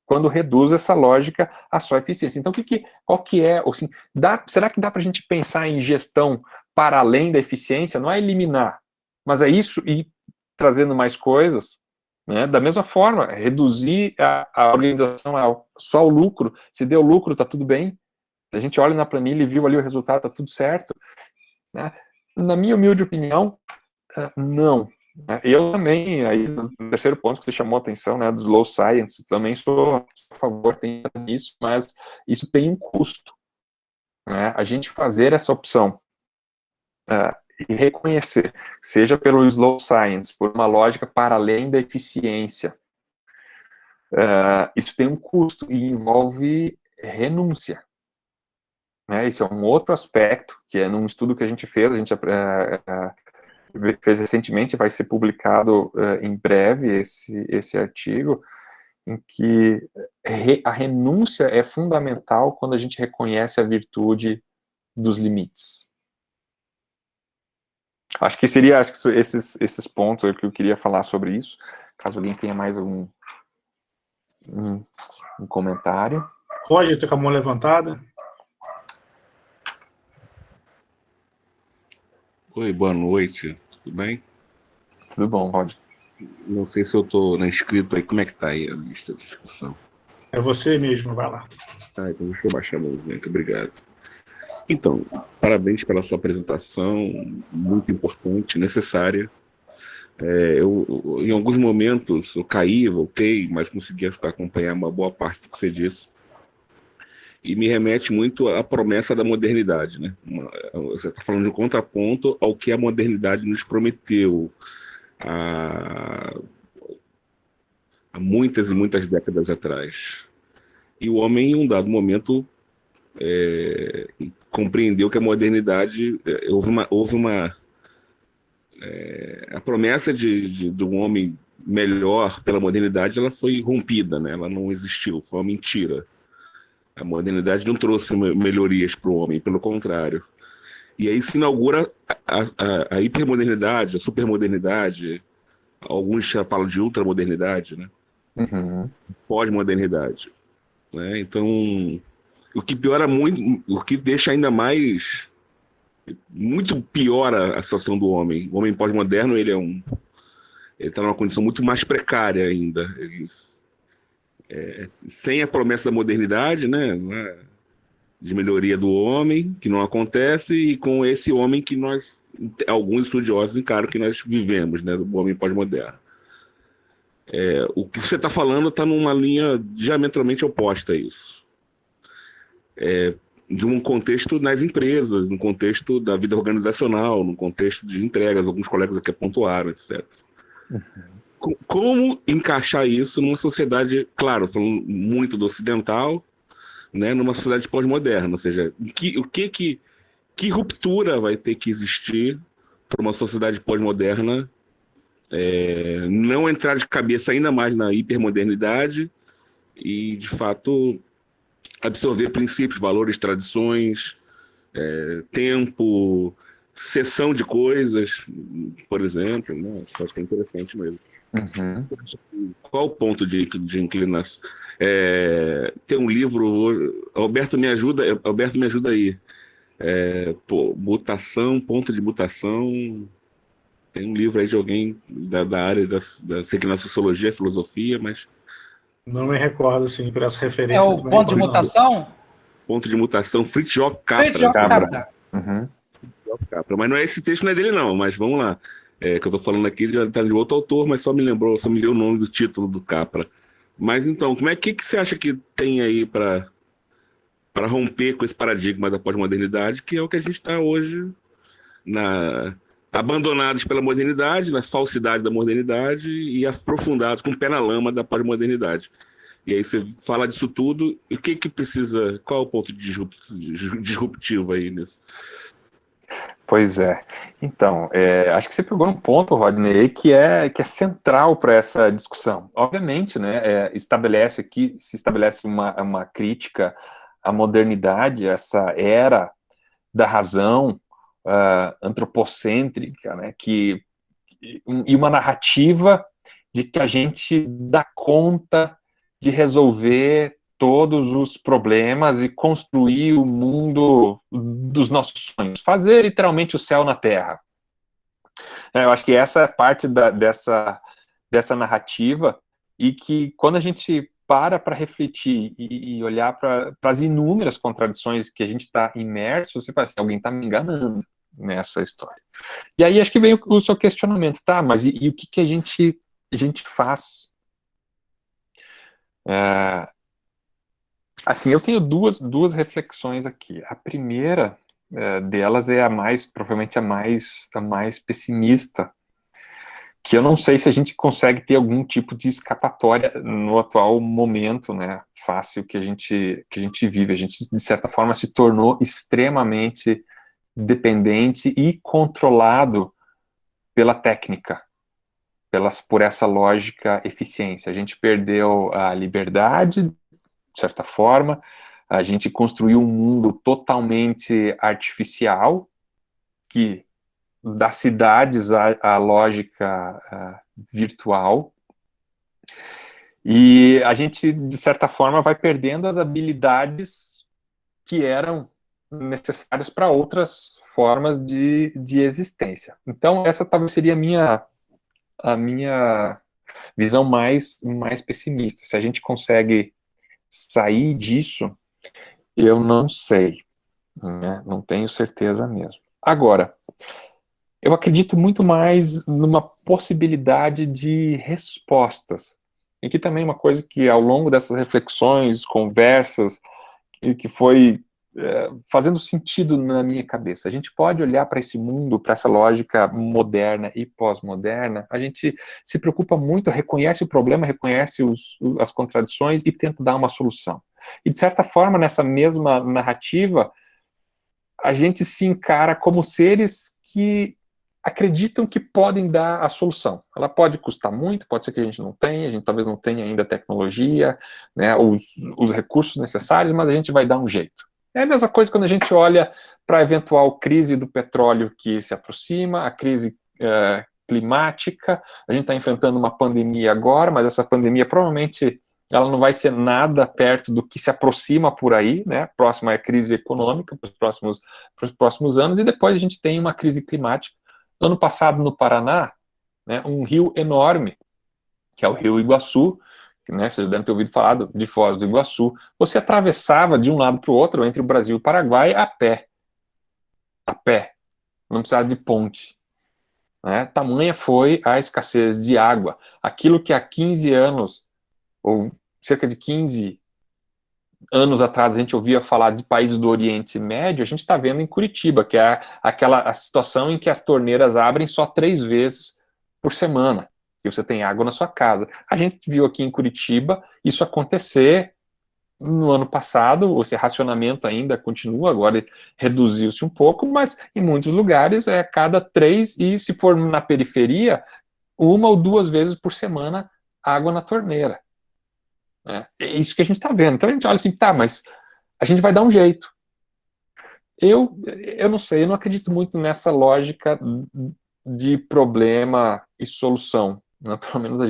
quando reduz essa lógica à sua eficiência. Então, qual que é, assim, será que dá para a gente pensar em gestão para além da eficiência? Não é eliminar, mas é isso e trazendo mais coisas, né? Da mesma forma, reduzir a organização só ao lucro. Se deu lucro, está tudo bem. Se a gente olha na planilha e viu ali o resultado, está tudo certo. Né? Na minha humilde opinião, não. Eu também, aí no terceiro ponto que você chamou a atenção, né, dos low science, também sou a favor, tem isso, mas isso tem um custo. Né? A gente fazer essa opção e reconhecer, seja pelo slow science, por uma lógica para além da eficiência, isso tem um custo e envolve renúncia. Né? Isso é um outro aspecto, que é num estudo que a gente fez recentemente, vai ser publicado em breve esse artigo, em que a renúncia é fundamental quando a gente reconhece a virtude dos limites. Acho que esses pontos que eu queria falar sobre isso. Caso alguém tenha mais um comentário. Roger, está com a mão levantada. Oi, boa noite, tudo bem? Tudo bom, Roger? Não sei se eu estou inscrito aí, como é que tá aí a lista de discussão? É você mesmo, vai lá. Ah, então deixa eu baixar a mãozinha, obrigado. Então, parabéns pela sua apresentação, muito importante, necessária. Em alguns momentos eu caí, voltei, mas consegui acompanhar uma boa parte do que você disse. E me remete muito à promessa da modernidade, né? Você está falando de um contraponto ao que a modernidade nos prometeu há muitas e muitas décadas atrás. E o homem, em um dado momento, compreendeu que a modernidade, a promessa de um homem melhor pela modernidade, ela foi rompida, né? Ela não existiu, foi uma mentira. A modernidade não trouxe melhorias para o homem, pelo contrário. E aí se inaugura a hipermodernidade, a supermodernidade, alguns já falam de ultramodernidade, né? Uhum. Pós-modernidade, né? Então, o que piora muito, o que deixa ainda muito pior a situação do homem. O homem pós-moderno, ele está numa condição muito mais precária ainda. Sem a promessa da modernidade, né, de melhoria do homem, que não acontece, e com esse homem que alguns estudiosos encaram que nós vivemos, né, do homem pós-moderno. O que você está falando está numa linha diametralmente oposta a isso. De um contexto nas empresas, no contexto da vida organizacional, no contexto de entregas, alguns colegas aqui pontuaram, etc. Uhum. Como encaixar isso numa sociedade, claro, falando muito do ocidental, né, numa sociedade pós-moderna, ou seja, que ruptura vai ter que existir para uma sociedade pós-moderna não entrar de cabeça ainda mais na hipermodernidade e, de fato, absorver princípios, valores, tradições, tempo, cessão de coisas, por exemplo, né? Acho que é interessante mesmo. Uhum. Qual o ponto de inclinação? Tem um livro, Alberto me ajuda aí. Mutação, ponto de mutação. Tem um livro aí de alguém da área sei que na sociologia, filosofia, mas... Não me recordo, assim, por essa referência. É o ponto de mutação? Ponto de mutação, Fritjof Capra. Fritjof Capra. Uhum. Mas não é esse texto, não é dele não, mas vamos lá. Que eu tô falando aqui, já tá de outro autor, mas só me deu o nome do título do Capra. Mas então, que você acha que tem aí para romper com esse paradigma da pós-modernidade, que é o que a gente está hoje abandonados pela modernidade, na falsidade da modernidade e aprofundados com o pé na lama da pós-modernidade. E aí você fala disso tudo, e o que precisa, qual é o ponto disruptivo aí nisso? Pois é. Então, acho que você pegou um ponto, Rodney, que é central para essa discussão. Obviamente, né, se estabelece uma crítica à modernidade, essa era da razão antropocêntrica, né, e uma narrativa de que a gente dá conta de resolver todos os problemas e construir o mundo dos nossos sonhos, fazer literalmente o céu na terra. Eu acho que essa é parte dessa narrativa, e que quando a gente para refletir e olhar para as inúmeras contradições que a gente está imerso, você fala assim, alguém está me enganando nessa história. E aí acho que vem o seu questionamento, tá, mas e o que a gente faz? Assim, eu tenho duas reflexões aqui. A primeira delas é provavelmente a mais pessimista, que eu não sei se a gente consegue ter algum tipo de escapatória no atual momento, né, fácil que a gente vive. A gente, de certa forma, se tornou extremamente dependente e controlado pela técnica. por essa lógica eficiência. A gente perdeu a liberdade, de certa forma, a gente construiu um mundo totalmente artificial, que das cidades à lógica virtual, e a gente, de certa forma, vai perdendo as habilidades que eram necessárias para outras formas de existência. Então, essa talvez seria a minha visão mais pessimista. Se a gente consegue sair disso, eu não sei, né? Não tenho certeza mesmo. Agora, eu acredito muito mais numa possibilidade de respostas. E aqui também uma coisa que, ao longo dessas reflexões, conversas, que foi fazendo sentido na minha cabeça. A gente pode olhar para esse mundo, para essa lógica moderna e pós-moderna, a gente se preocupa muito, reconhece o problema, reconhece as contradições e tenta dar uma solução. E, de certa forma, nessa mesma narrativa, a gente se encara como seres que acreditam que podem dar a solução. Ela pode custar muito, pode ser que a gente não tenha, a gente talvez não tenha ainda a tecnologia, né, os recursos necessários, mas a gente vai dar um jeito. É a mesma coisa quando a gente olha para a eventual crise do petróleo que se aproxima, a crise climática. A gente está enfrentando uma pandemia agora, mas essa pandemia provavelmente ela não vai ser nada perto do que se aproxima por aí, né? Próxima é a crise econômica para os próximos anos, e depois a gente tem uma crise climática. Ano passado, no Paraná, né, um rio enorme, que é o Rio Iguaçu, né, vocês devem ter ouvido falar de Foz do Iguaçu, você atravessava de um lado para o outro, entre o Brasil e o Paraguai, a pé, não precisava de ponte. Né? Tamanha foi a escassez de água. Aquilo que há 15 anos, ou cerca de 15 anos atrás, a gente ouvia falar de países do Oriente Médio, a gente está vendo em Curitiba, que é a situação em que as torneiras abrem só 3 vezes por semana, que você tem água na sua casa. A gente viu aqui em Curitiba isso acontecer no ano passado, esse racionamento ainda continua, agora reduziu-se um pouco, mas em muitos lugares é cada 3, e se for na periferia, 1 ou 2 vezes por semana água na torneira. É isso que a gente está vendo. Então a gente olha assim, tá, mas a gente vai dar um jeito. Eu não sei, eu não acredito muito nessa lógica de problema e solução. Né? Pelo menos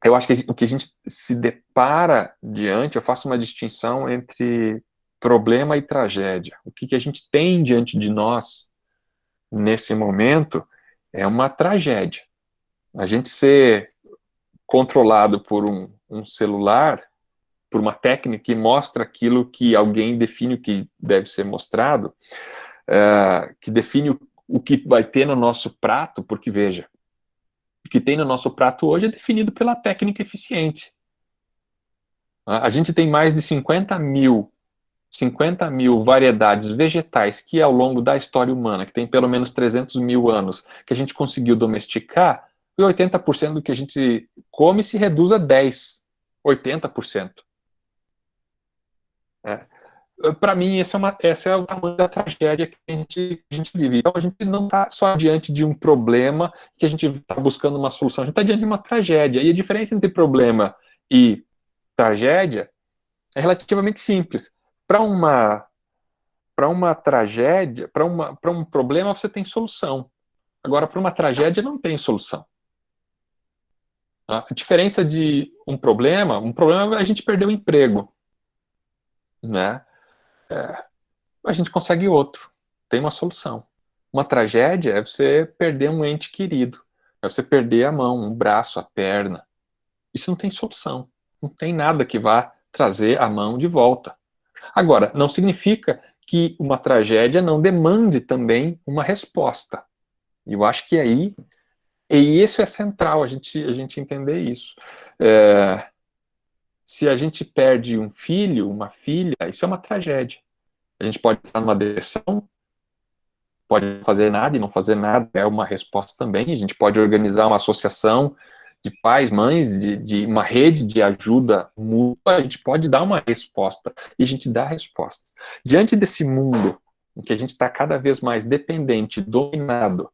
eu acho que o que a gente se depara diante, eu faço uma distinção entre problema e tragédia. O que a gente tem diante de nós nesse momento é uma tragédia. A gente ser controlado por um celular, por uma técnica que mostra aquilo que alguém define o que deve ser mostrado, que define o que vai ter no nosso prato, porque, veja, o que tem no nosso prato hoje é definido pela técnica eficiente. A gente tem mais de 50 mil variedades vegetais que, ao longo da história humana, que tem pelo menos 300 mil anos, que a gente conseguiu domesticar, e 80% do que a gente come se reduz a 10%, 80%. Para mim, esse é o tamanho da tragédia que a gente vive. Então, a gente não está só diante de um problema que a gente está buscando uma solução, a gente está diante de uma tragédia. E a diferença entre problema e tragédia é relativamente simples. Para uma tragédia, para um problema, você tem solução. Agora, para uma tragédia, não tem solução. A diferença de um problema é a gente perder o emprego. Né? A gente consegue outro. Tem uma solução. Uma tragédia é você perder um ente querido. É você perder a mão, um braço, a perna. Isso não tem solução. Não tem nada que vá trazer a mão de volta. Agora, não significa que uma tragédia não demande também uma resposta. E eu acho que aí, e isso é central, a gente entender isso. Se a gente perde um filho, uma filha, isso é uma tragédia. A gente pode estar numa depressão, pode fazer nada e não fazer nada, é uma resposta também. A gente pode organizar uma associação de pais, mães, de uma rede de ajuda mútua, a gente pode dar uma resposta, e a gente dá respostas. Diante desse mundo em que a gente está cada vez mais dependente, dominado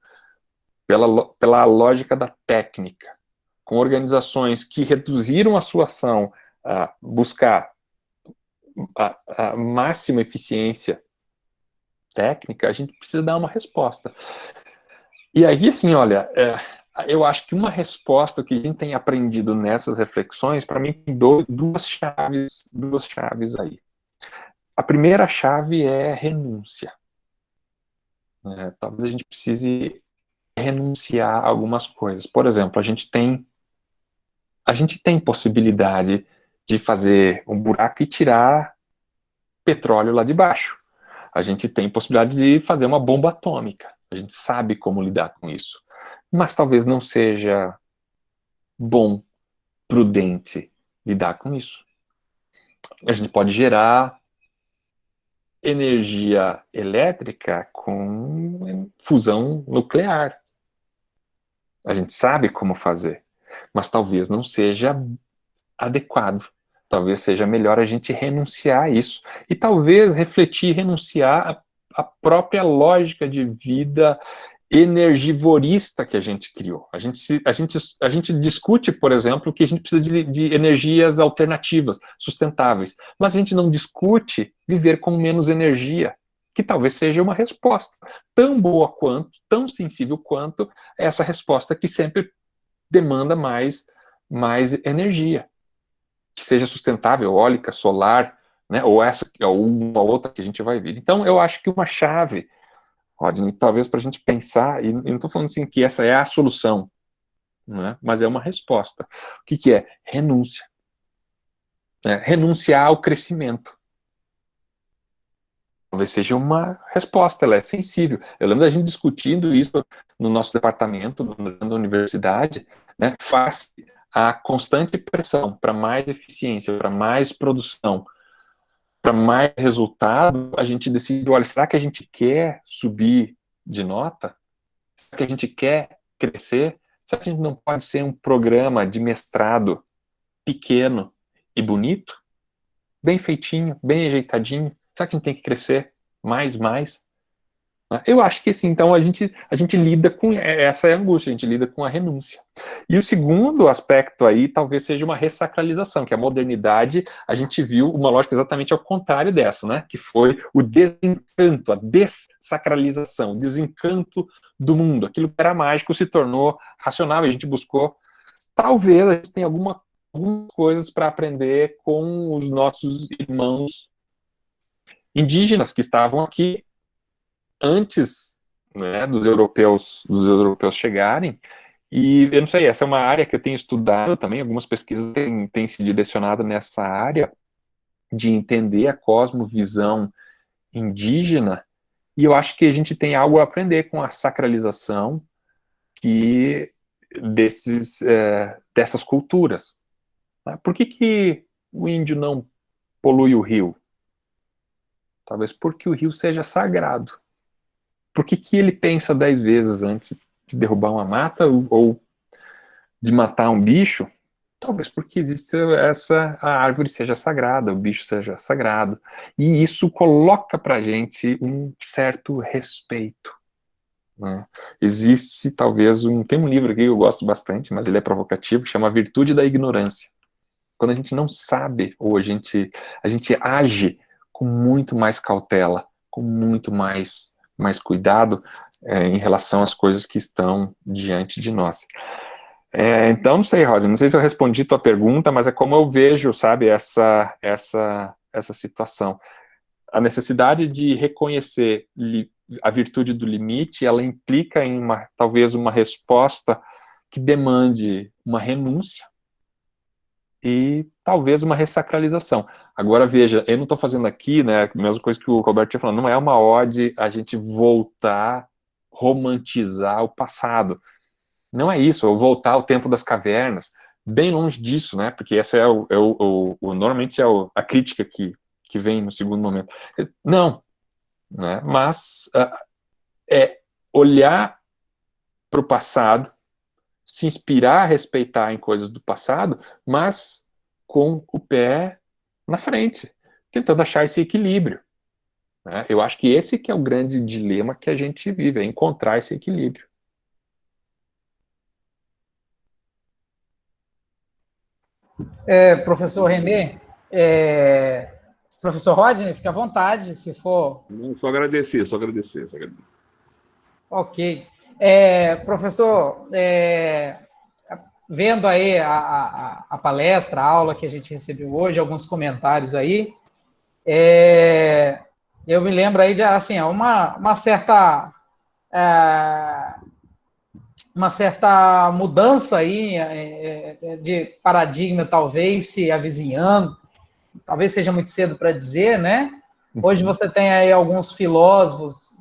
pela lógica da técnica, com organizações que reduziram a sua ação a buscar a máxima eficiência técnica, a gente precisa dar uma resposta. E aí, assim, olha, eu acho que uma resposta que a gente tem aprendido nessas reflexões, para mim, tem duas chaves aí. A primeira chave é renúncia. Talvez a gente precise renunciar a algumas coisas. Por exemplo, a gente tem possibilidade de fazer um buraco e tirar petróleo lá de baixo. A gente tem possibilidade de fazer uma bomba atômica. A gente sabe como lidar com isso. Mas talvez não seja bom, prudente lidar com isso. A gente pode gerar energia elétrica com fusão nuclear. A gente sabe como fazer, mas talvez não seja adequado. Talvez seja melhor a gente renunciar a isso. E talvez refletir, renunciar à própria lógica de vida energivorista que a gente criou. A gente discute, por exemplo, que a gente precisa de energias alternativas, sustentáveis, mas a gente não discute viver com menos energia, que talvez seja uma resposta tão boa quanto, tão sensível quanto essa resposta que sempre demanda mais energia, que seja sustentável, eólica, solar, né, ou uma outra que a gente vai ver. Então, eu acho que uma chave, Rodney, talvez para a gente pensar, e não estou falando assim que essa é a solução, né, mas é uma resposta. O que é? Renúncia. Renunciar ao crescimento. Talvez seja uma resposta, ela é sensível. Eu lembro da gente discutindo isso no nosso departamento, na universidade, né, face à constante pressão para mais eficiência, para mais produção, para mais resultado, a gente decide, olha, será que a gente quer subir de nota? Será que a gente quer crescer? Será que a gente não pode ser um programa de mestrado pequeno e bonito? Bem feitinho, bem ajeitadinho? Será que a gente tem que crescer mais? Eu acho que assim, então a gente lida com essa angústia, a gente lida com a renúncia. E o segundo aspecto aí talvez seja uma ressacralização, que a modernidade, a gente viu uma lógica exatamente ao contrário dessa, né? Que foi o desencanto, a dessacralização, o desencanto do mundo. Aquilo que era mágico se tornou racional, e a gente buscou, talvez a gente tenha algumas coisas para aprender com os nossos irmãos indígenas que estavam aqui antes, né, dos europeus chegarem. E eu não sei, essa é uma área que eu tenho estudado também, algumas pesquisas têm se direcionado nessa área de entender a cosmovisão indígena, e eu acho que a gente tem algo a aprender com a sacralização dessas culturas. Por que o índio não polui o rio? Talvez porque o rio seja sagrado. Por que ele pensa 10 vezes antes de derrubar uma mata ou de matar um bicho? Talvez porque existe a árvore seja sagrada, o bicho seja sagrado. E isso coloca para a gente um certo respeito. Né? Existe talvez tem um livro aqui que eu gosto bastante, mas ele é provocativo, que chama A Virtude da Ignorância. Quando a gente não sabe, ou a gente age com muito mais cautela, com muito mais cuidado em relação às coisas que estão diante de nós. Então, não sei, Rodney, não sei se eu respondi tua pergunta, mas é como eu vejo, sabe, essa situação. A necessidade de reconhecer a virtude do limite, ela implica em talvez uma resposta que demande uma renúncia e talvez uma ressacralização. Agora, veja, eu não estou fazendo aqui, né, a mesma coisa que o Roberto tinha falado, não é uma ode a gente voltar, romantizar o passado. Não é isso, ou voltar ao tempo das cavernas, bem longe disso, né, porque essa normalmente é a crítica que vem no segundo momento. Não, né, mas é olhar para o passado, se inspirar, respeitar em coisas do passado, mas com o pé na frente, tentando achar esse equilíbrio. Né? Eu acho que esse que é o grande dilema que a gente vive, é encontrar esse equilíbrio. Professor René, professor Rodney, fique à vontade, se for. Não, só agradecer, só agradecer. Ok. Professor, vendo aí a palestra, a aula que a gente recebeu hoje, alguns comentários aí, eu me lembro aí de assim, uma certa mudança aí de paradigma, talvez, se avizinhando, talvez seja muito cedo para dizer, né? Hoje você tem aí alguns filósofos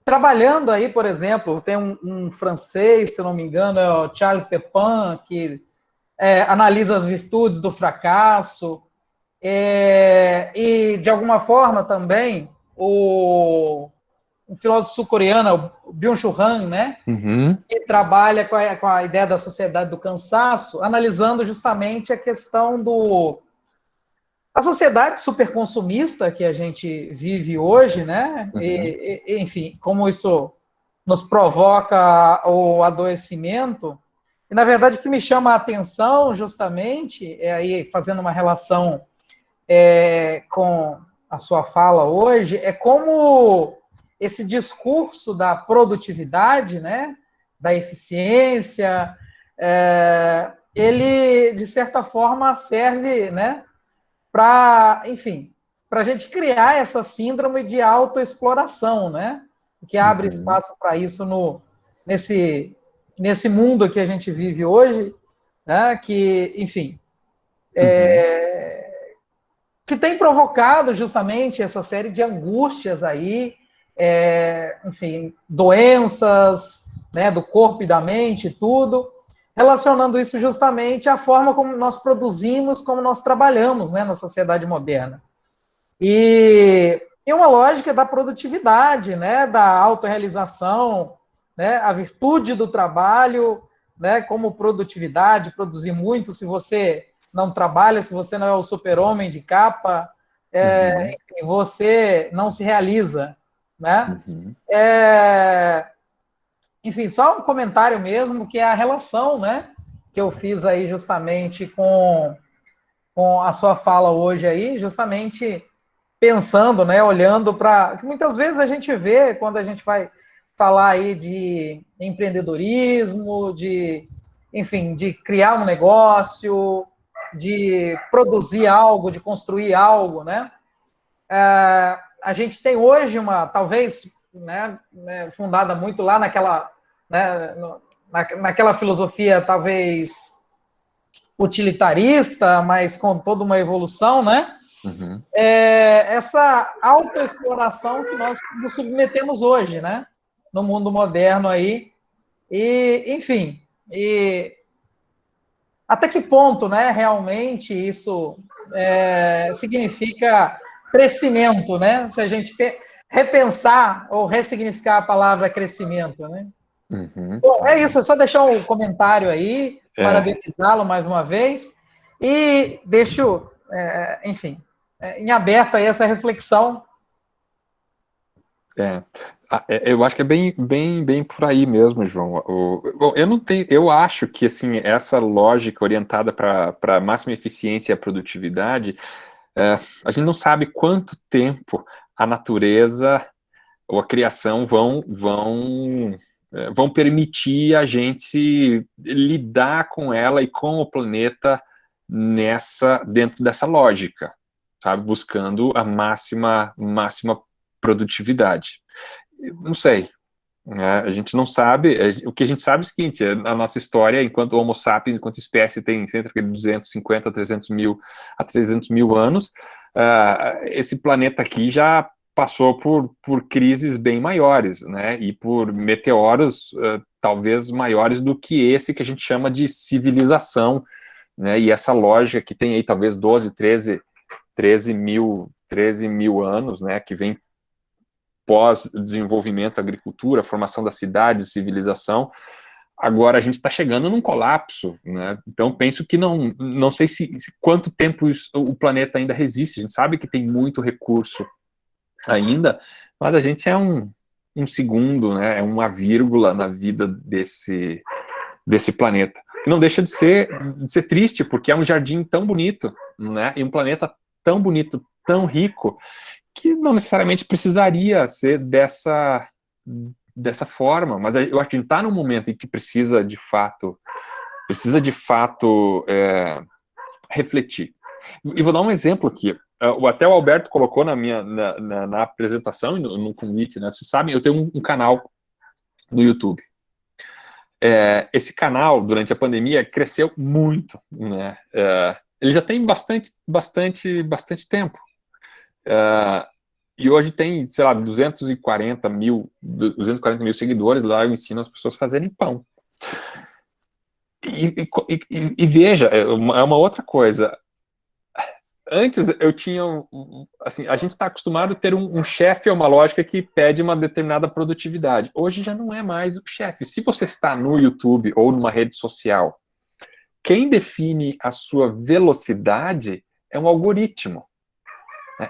trabalhando aí, por exemplo, tem um francês, se não me engano, é o Charles Pepin, que analisa as virtudes do fracasso, e, de alguma forma, também, um filósofo sul-coreano, o Byung-Chul Han, né? Que trabalha com a ideia da sociedade do cansaço, analisando justamente a questão a sociedade superconsumista que a gente vive hoje, né? Enfim, como isso nos provoca o adoecimento. E, na verdade, o que me chama a atenção, justamente, aí fazendo uma relação com a sua fala hoje, é como esse discurso da produtividade, né? Da eficiência, ele, de certa forma, serve, né? Para, enfim, para a gente criar essa síndrome de autoexploração, né? Que abre espaço para isso nesse mundo que a gente vive hoje, né? Que, enfim, que tem provocado justamente essa série de angústias aí, enfim, doenças, né? Do corpo e da mente, tudo, relacionando isso justamente à forma como nós produzimos, como nós trabalhamos, né, na sociedade moderna. E uma lógica da produtividade, né, da autorrealização, né, a virtude do trabalho, né, como produtividade, produzir muito. Se você não trabalha, se você não é o super-homem de capa, enfim, você não se realiza, né? Enfim, só um comentário mesmo, que é a relação, né, que eu fiz aí justamente com a sua fala hoje aí, justamente pensando, né, olhando para... Muitas vezes a gente vê, quando a gente vai falar aí de empreendedorismo, enfim, de criar um negócio, de produzir algo, de construir algo, né? A gente tem hoje talvez, né, fundada muito lá naquela, né, naquela filosofia talvez utilitarista, mas com toda uma evolução, né? Essa autoexploração que nós nos submetemos hoje, né? No mundo moderno aí. E, enfim, até que ponto, né, realmente isso significa crescimento, né? Se a gente repensar ou ressignificar a palavra crescimento, né? Bom, é isso, é só deixar um comentário aí, parabenizá-lo mais uma vez, e deixo, enfim, em aberto aí essa reflexão. Eu acho que é bem por aí mesmo, João. Bom, eu acho que assim, essa lógica orientada para máxima eficiência e a produtividade, a gente não sabe quanto tempo a natureza ou a criação vão permitir a gente lidar com ela e com o planeta dentro dessa lógica, sabe? Buscando a máxima produtividade. Não sei, né? A gente não sabe. O que a gente sabe é o seguinte: a nossa história, enquanto Homo sapiens, enquanto espécie, tem cerca de 250 a 300 mil anos. Esse planeta aqui já passou por crises bem maiores, né? E por meteoros talvez maiores do que esse que a gente chama de civilização, né? E essa lógica que tem aí talvez 13 mil anos, né? Que vem pós-desenvolvimento, agricultura, formação das cidades, civilização. Agora a gente está chegando num colapso, né? Então penso que não sei quanto tempo o planeta ainda resiste. A gente sabe que tem muito recurso ainda, mas a gente é um segundo, né? É uma vírgula na vida desse planeta. não deixa de ser triste, porque é um jardim tão bonito, né? E um planeta tão bonito, tão rico, que não necessariamente precisaria ser dessa forma, mas eu acho que a gente está num momento em que precisa de fato refletir. E vou dar um exemplo aqui. Até o Alberto colocou na apresentação, no convite, né? Vocês sabem, eu tenho um canal no YouTube. Esse canal, durante a pandemia, cresceu muito, né? Ele já tem bastante tempo. E hoje tem, sei lá, 240 mil seguidores. Lá eu ensino as pessoas a fazerem pão. E veja, é uma outra coisa. Antes eu tinha, assim, a gente está acostumado a ter um chefe ou uma lógica que pede uma determinada produtividade. Hoje já não é mais o chefe. Se você está no YouTube ou numa rede social, quem define a sua velocidade é um algoritmo.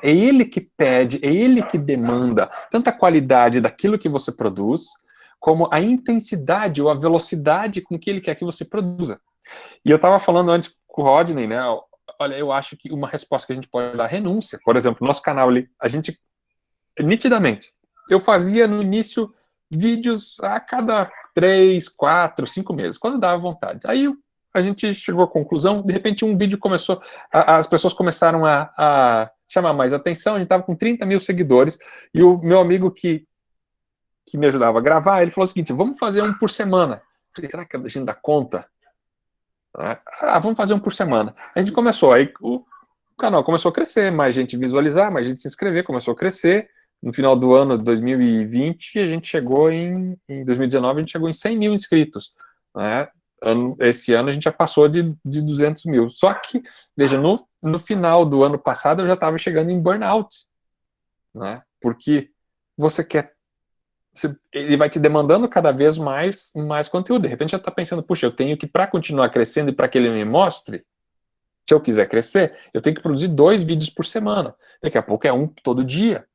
É ele que pede, é ele que demanda tanto a qualidade daquilo que você produz, como a intensidade ou a velocidade com que ele quer que você produza. E eu estava falando antes com o Rodney, né? Olha, eu acho que uma resposta que a gente pode dar é renúncia. Por exemplo, no nosso canal ali, a gente, nitidamente, eu fazia no início vídeos a cada 3, 4, 5 meses, quando dava vontade. Aí a gente chegou à conclusão, de repente um vídeo começou, as pessoas começaram a chamar mais atenção, a gente estava com 30 mil seguidores, e o meu amigo que me ajudava a gravar, ele falou o seguinte: vamos fazer um por semana. Eu falei, será que a gente dá conta? Vamos fazer um por semana. A gente começou, aí o canal começou a crescer, mais gente visualizar, mais gente se inscrever, começou a crescer. No final do ano de 2020, a gente chegou em 2019, a gente chegou em 100 mil inscritos, né? Esse ano a gente já passou de 200 mil. Só que, veja, no final do ano passado eu já estava chegando em burnout, né? Porque você quer, ele vai te demandando cada vez mais conteúdo. De repente já está pensando, puxa, eu tenho que, para continuar crescendo e para que ele me mostre, se eu quiser crescer, eu tenho que produzir 2 vídeos por semana. Daqui a pouco é um todo dia.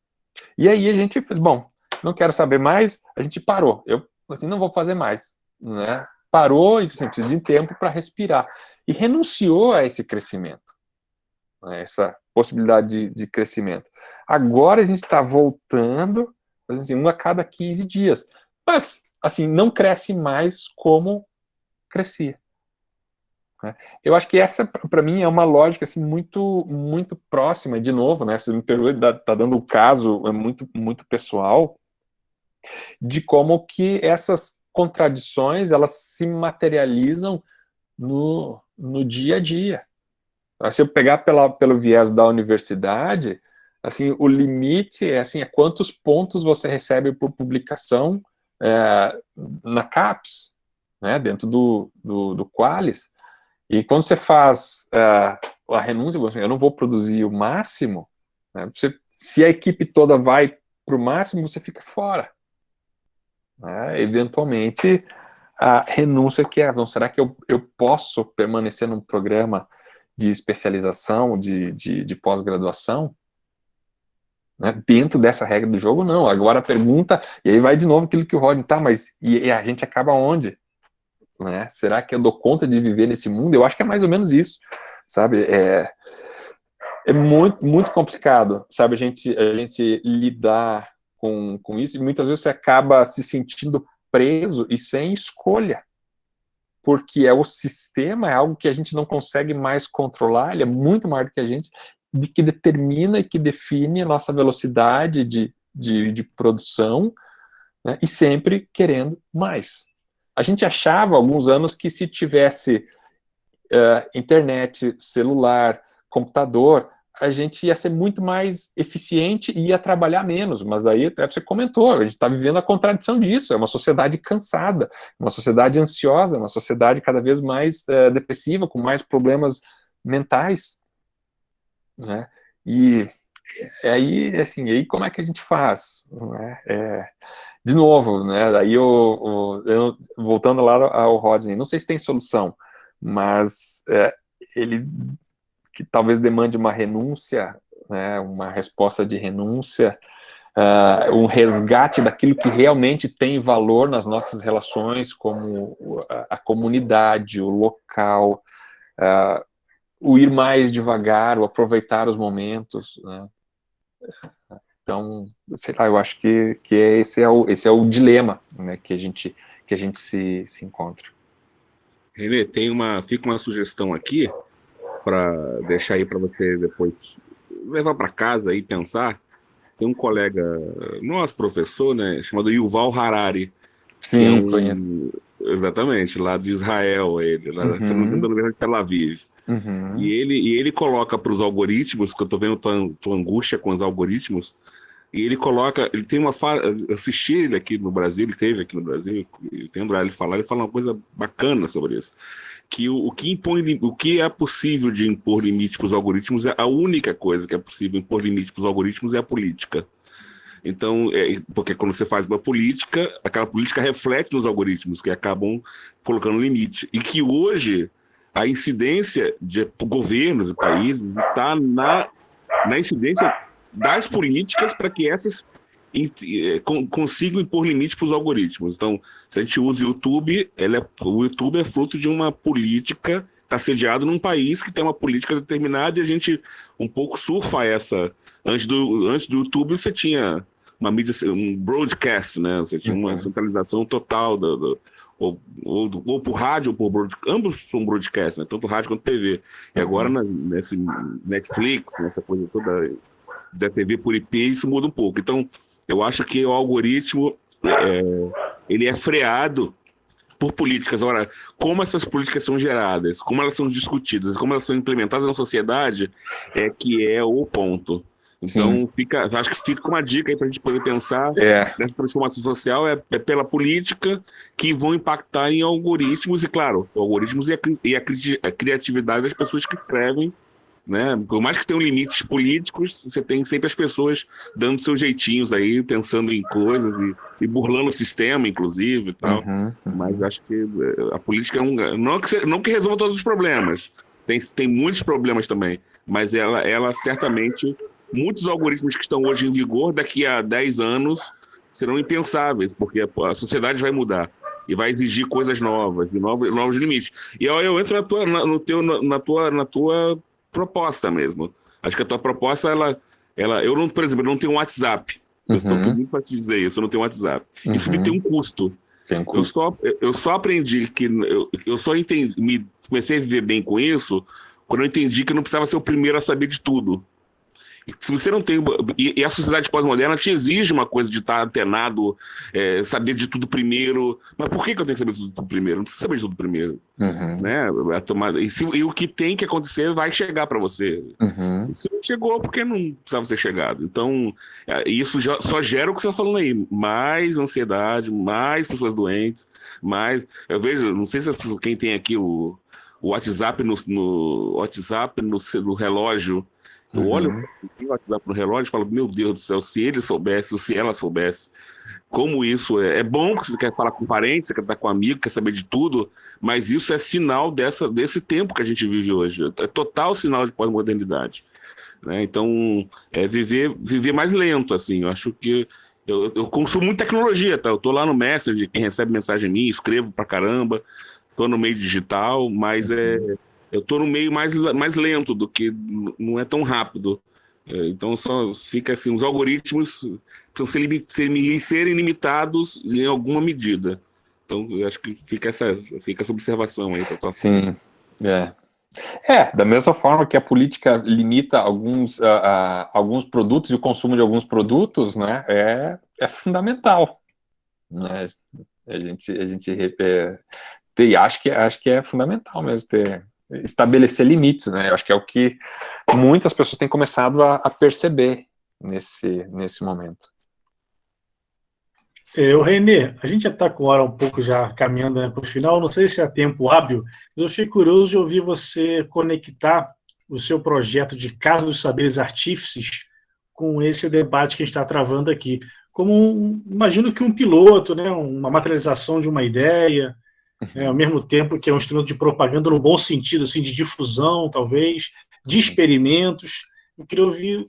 E aí a gente fez, bom, não quero saber mais, a gente parou. Eu, assim, não vou fazer mais, né? Parou e assim, precisa de tempo para respirar. E renunciou a esse crescimento, né? Essa possibilidade de crescimento. Agora a gente está voltando, assim, 1 a cada 15 dias. Mas, assim, não cresce mais como crescia. Eu acho que essa, para mim, é uma lógica assim, muito, muito próxima, de novo, né? Você me perdoe, está dando o caso, é muito, muito pessoal, de como que essas contradições, elas se materializam no dia a dia. Se eu pegar pelo viés da universidade, assim, o limite é, assim, quantos pontos você recebe por publicação na CAPES, né? Dentro do Qualis. E quando você faz a renúncia, eu não vou produzir o máximo, né? Se a equipe toda vai para o máximo, você fica fora. Né? Eventualmente, a renúncia que é, será que eu posso permanecer num programa de especialização, de pós-graduação? Né? Dentro dessa regra do jogo, não. Agora a pergunta, e aí vai de novo aquilo que o Rodney tá, mas e a gente acaba onde? Né? Será que eu dou conta de viver nesse mundo? Eu acho que é mais ou menos isso, sabe? É muito, muito complicado, sabe? A gente lidar com isso, e muitas vezes você acaba se sentindo preso e sem escolha, porque o sistema é algo que a gente não consegue mais controlar, ele é muito maior do que a gente, que determina e que define a nossa velocidade de produção, né? E sempre querendo mais. A gente achava há alguns anos que se tivesse internet, celular, computador, a gente ia ser muito mais eficiente e ia trabalhar menos, mas aí até você comentou, a gente está vivendo a contradição disso, é uma sociedade cansada, uma sociedade ansiosa, uma sociedade cada vez mais depressiva, com mais problemas mentais, né? E aí, assim, aí como é que a gente faz? De novo, né? Aí voltando lá ao Rodney, não sei se tem solução, mas ele que talvez demande uma renúncia, né? Uma resposta de renúncia, um resgate daquilo que realmente tem valor nas nossas relações, como a comunidade, o local, o ir mais devagar, o aproveitar os momentos, né? Então, sei lá, eu acho que esse é o dilema, né, que a gente se encontra. Renê, fica uma sugestão aqui para deixar aí para você depois levar para casa e pensar. Tem um colega nosso, professor, né, chamado Yuval Harari. Sim, conheço. Exatamente, lá de Israel, lá, se não me engano, da Universidade de Tel Aviv. E ele coloca para os algoritmos, que eu estou vendo tua angústia com os algoritmos, e ele tem uma fala, assisti ele aqui no Brasil, ele esteve aqui no Brasil, vendo ele fala uma coisa bacana sobre isso, que o que é possível de impor limite para os algoritmos, a única coisa que é possível impor limite para os algoritmos é a política. Então, porque quando você faz uma política, aquela política reflete nos algoritmos, que acabam colocando limite. E que hoje a incidência de governos e países está na incidência das políticas para que essas consigam impor limite para os algoritmos. Então, se a gente usa o YouTube, o YouTube é fruto de uma política, está sediado num país que tem uma política determinada e a gente um pouco surfa essa. Antes do YouTube, você tinha uma mídia, um broadcast, né? Você tinha uma centralização total ou por rádio ou por broadcast, ambos são broadcast, né? Tanto rádio quanto TV. E agora nesse Netflix, nessa coisa toda da TV por IP, isso muda um pouco. Então, eu acho que o algoritmo ele é freado por políticas. Agora, como essas políticas são geradas, como elas são discutidas, como elas são implementadas na sociedade, que é o ponto. Então, acho que fica uma dica aí para a gente poder pensar nessa transformação social, é pela política que vão impactar em algoritmos, e claro, algoritmos e a criatividade das pessoas que escrevem, né? Por mais que tenham limites políticos, você tem sempre as pessoas dando seus jeitinhos aí, pensando em coisas e burlando o sistema, inclusive, e tal. Mas acho que a política não que resolva todos os problemas, tem muitos problemas também, mas ela certamente, muitos algoritmos que estão hoje em vigor, daqui a 10 anos, serão impensáveis, porque a sociedade vai mudar e vai exigir coisas novas, e novos limites. E eu entro na tua proposta mesmo. Acho que a tua proposta, eu não, por exemplo, não tenho um WhatsApp. Eu estou muito para te dizer isso, eu não tenho WhatsApp. Isso me tem um custo. Eu só aprendi que eu só comecei a viver bem com isso quando eu entendi que eu não precisava ser o primeiro a saber de tudo. Se você não tem... E a sociedade pós-moderna te exige uma coisa de estar antenado, saber de tudo primeiro. Mas por que eu tenho que saber de tudo primeiro? Não precisa saber de tudo primeiro. Né? E o que tem que acontecer vai chegar para você. Se não chegou, porque não precisava ser chegado. Então, isso só gera o que você está falando aí. Mais ansiedade, mais pessoas doentes, mais... Eu vejo, não sei se quem tem aqui o WhatsApp no relógio. Eu olho o WhatsApp no relógio e falo, meu Deus do céu, se ele soubesse ou se ela soubesse, como isso é bom que você quer falar com parentes, você quer estar com amigo, quer saber de tudo, mas isso é sinal desse tempo que a gente vive hoje, é total sinal de pós-modernidade, né? Então, viver mais lento, assim. Eu acho que eu consumo muita tecnologia, tá? Eu tô lá no Messenger, quem recebe mensagem minha, escrevo pra caramba, tô no meio digital, mas eu estou no meio mais lento do que, não é tão rápido. Então só fica assim, os algoritmos precisam serem limitados em alguma medida. Então eu acho que fica essa observação aí. Sim, da mesma forma que a política limita alguns produtos e o consumo de alguns produtos, né, é fundamental. Né? A gente acho que é fundamental mesmo estabelecer limites, né? Eu acho que é o que muitas pessoas têm começado a perceber nesse momento. Renê, a gente já está com a hora um pouco já caminhando, né, para o final, não sei se é tempo hábil, mas eu fiquei curioso de ouvir você conectar o seu projeto de Casa dos Saberes Artífices com esse debate que a gente está travando aqui, imagino que um piloto, né, uma materialização de uma ideia, ao mesmo tempo que é um instrumento de propaganda no bom sentido, assim, de difusão, talvez, de experimentos. Eu queria ouvir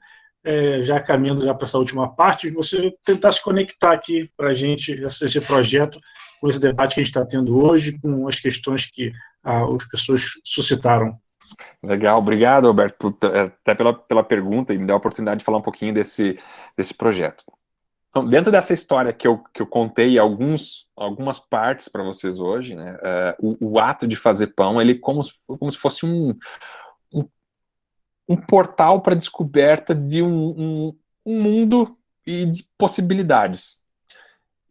já caminhando já para essa última parte, você tentar se conectar aqui para a gente, esse projeto, com esse debate que a gente está tendo hoje, com as questões que as pessoas suscitaram. Legal, obrigado, Alberto, até pela pergunta e me dar a oportunidade de falar um pouquinho desse projeto. Então, dentro dessa história que eu contei algumas partes para vocês hoje, né, o ato de fazer pão, ele como se fosse um portal para a descoberta de um mundo e de possibilidades.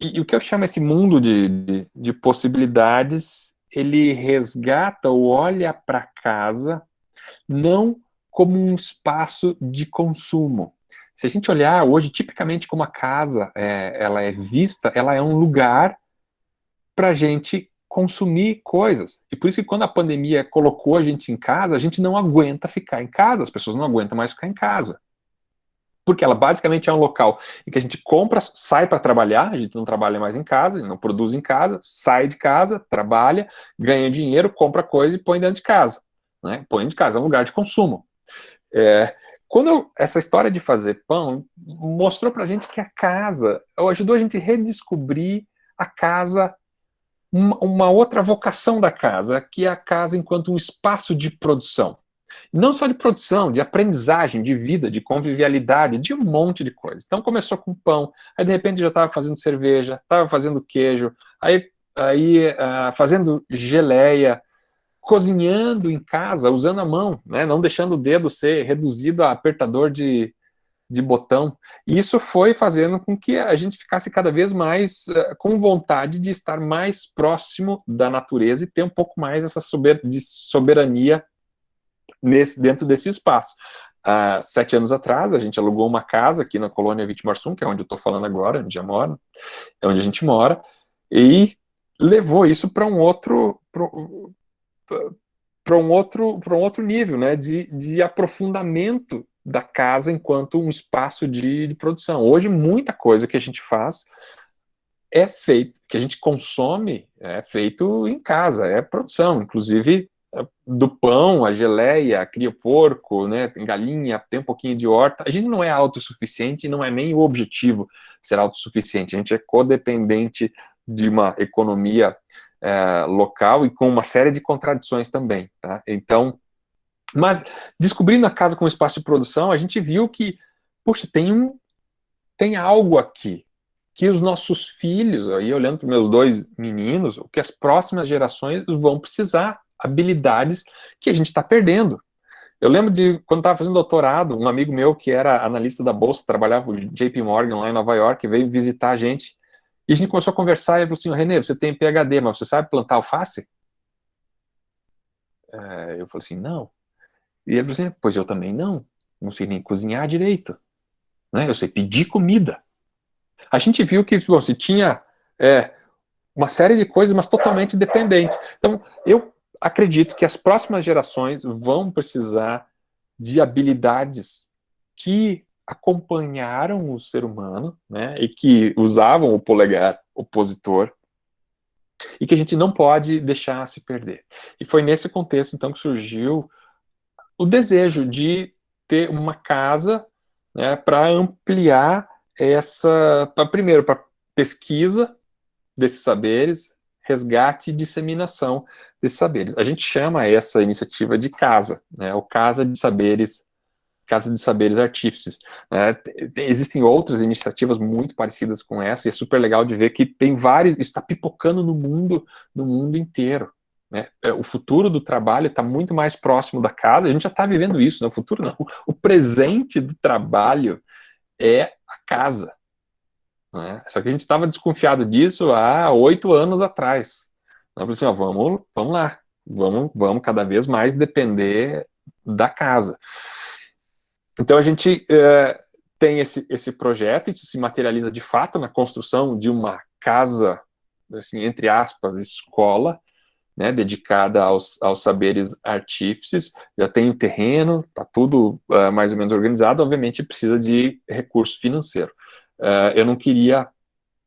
E o que eu chamo esse mundo de possibilidades, ele resgata ou olha para casa não como um espaço de consumo. Se a gente olhar hoje, tipicamente como a casa ela é vista, ela é um lugar para a gente consumir coisas. E por isso que quando a pandemia colocou a gente em casa, a gente não aguenta ficar em casa, as pessoas não aguentam mais ficar em casa. Porque ela basicamente é um local em que a gente compra, sai para trabalhar, a gente não trabalha mais em casa, não produz em casa, sai de casa, trabalha, ganha dinheiro, compra coisa e põe dentro de casa. Né? Põe dentro de casa, é um lugar de consumo. Essa história de fazer pão mostrou para a gente que a casa, ajudou a gente a redescobrir a casa, uma outra vocação da casa, que é a casa enquanto um espaço de produção. Não só de produção, de aprendizagem, de vida, de convivialidade, de um monte de coisa. Então começou com pão, aí de repente já estava fazendo cerveja, estava fazendo queijo, aí fazendo geleia, cozinhando em casa, usando a mão, né, não deixando o dedo ser reduzido a apertador de botão. E isso foi fazendo com que a gente ficasse cada vez mais com vontade de estar mais próximo da natureza e ter um pouco mais essa soberania dentro desse espaço. 7 anos atrás, a gente alugou uma casa aqui na colônia Vitimarsum, que é onde eu estou falando agora, onde eu moro, é onde a gente mora, e levou isso para um outro nível, né, de aprofundamento da casa enquanto um espaço de produção. Hoje, muita coisa que a gente faz que a gente consome, é feito em casa, é produção, inclusive do pão, a geleia, cria porco, né, tem galinha, tem um pouquinho de horta. A gente não é autossuficiente e não é nem o objetivo ser autossuficiente. A gente é codependente de uma economia local e com uma série de contradições também, tá? Então, mas descobrindo a casa como espaço de produção, a gente viu que, puxa, tem algo aqui que os nossos filhos, aí olhando para meus 2 meninos, o que as próximas gerações vão precisar, habilidades que a gente está perdendo. Eu lembro de, quando estava fazendo doutorado, um amigo meu que era analista da Bolsa, trabalhava com o JP Morgan lá em Nova York, veio visitar a gente, e a gente começou a conversar, e ele falou assim, Renê, você tem PhD, mas você sabe plantar alface? Eu falei assim, não. E ele falou assim, pois eu também não sei nem cozinhar direito, né? Eu sei pedir comida. A gente viu que se tinha uma série de coisas, mas totalmente dependente. Então, eu acredito que as próximas gerações vão precisar de habilidades que acompanharam o ser humano, né, e que usavam o polegar opositor, e que a gente não pode deixar se perder. E foi nesse contexto, então, que surgiu o desejo de ter uma casa, né, para ampliar primeiro, para pesquisa desses saberes, resgate e disseminação desses saberes. A gente chama essa iniciativa de casa, né, ou Casa de Saberes Artífices. Né? Existem outras iniciativas muito parecidas com essa, e é super legal de ver que tem vários, está pipocando no mundo inteiro. Né? O futuro do trabalho está muito mais próximo da casa, a gente já está vivendo isso, né? O futuro não, o presente do trabalho é a casa. Né? Só que a gente estava desconfiado disso há 8 anos atrás. Eu falei assim, vamos lá, vamos cada vez mais depender da casa. Então a gente tem esse projeto, isso se materializa de fato na construção de uma casa, assim, entre aspas, escola, né, dedicada aos saberes artífices. Já tem o terreno, está tudo mais ou menos organizado, obviamente precisa de recurso financeiro. Eu não queria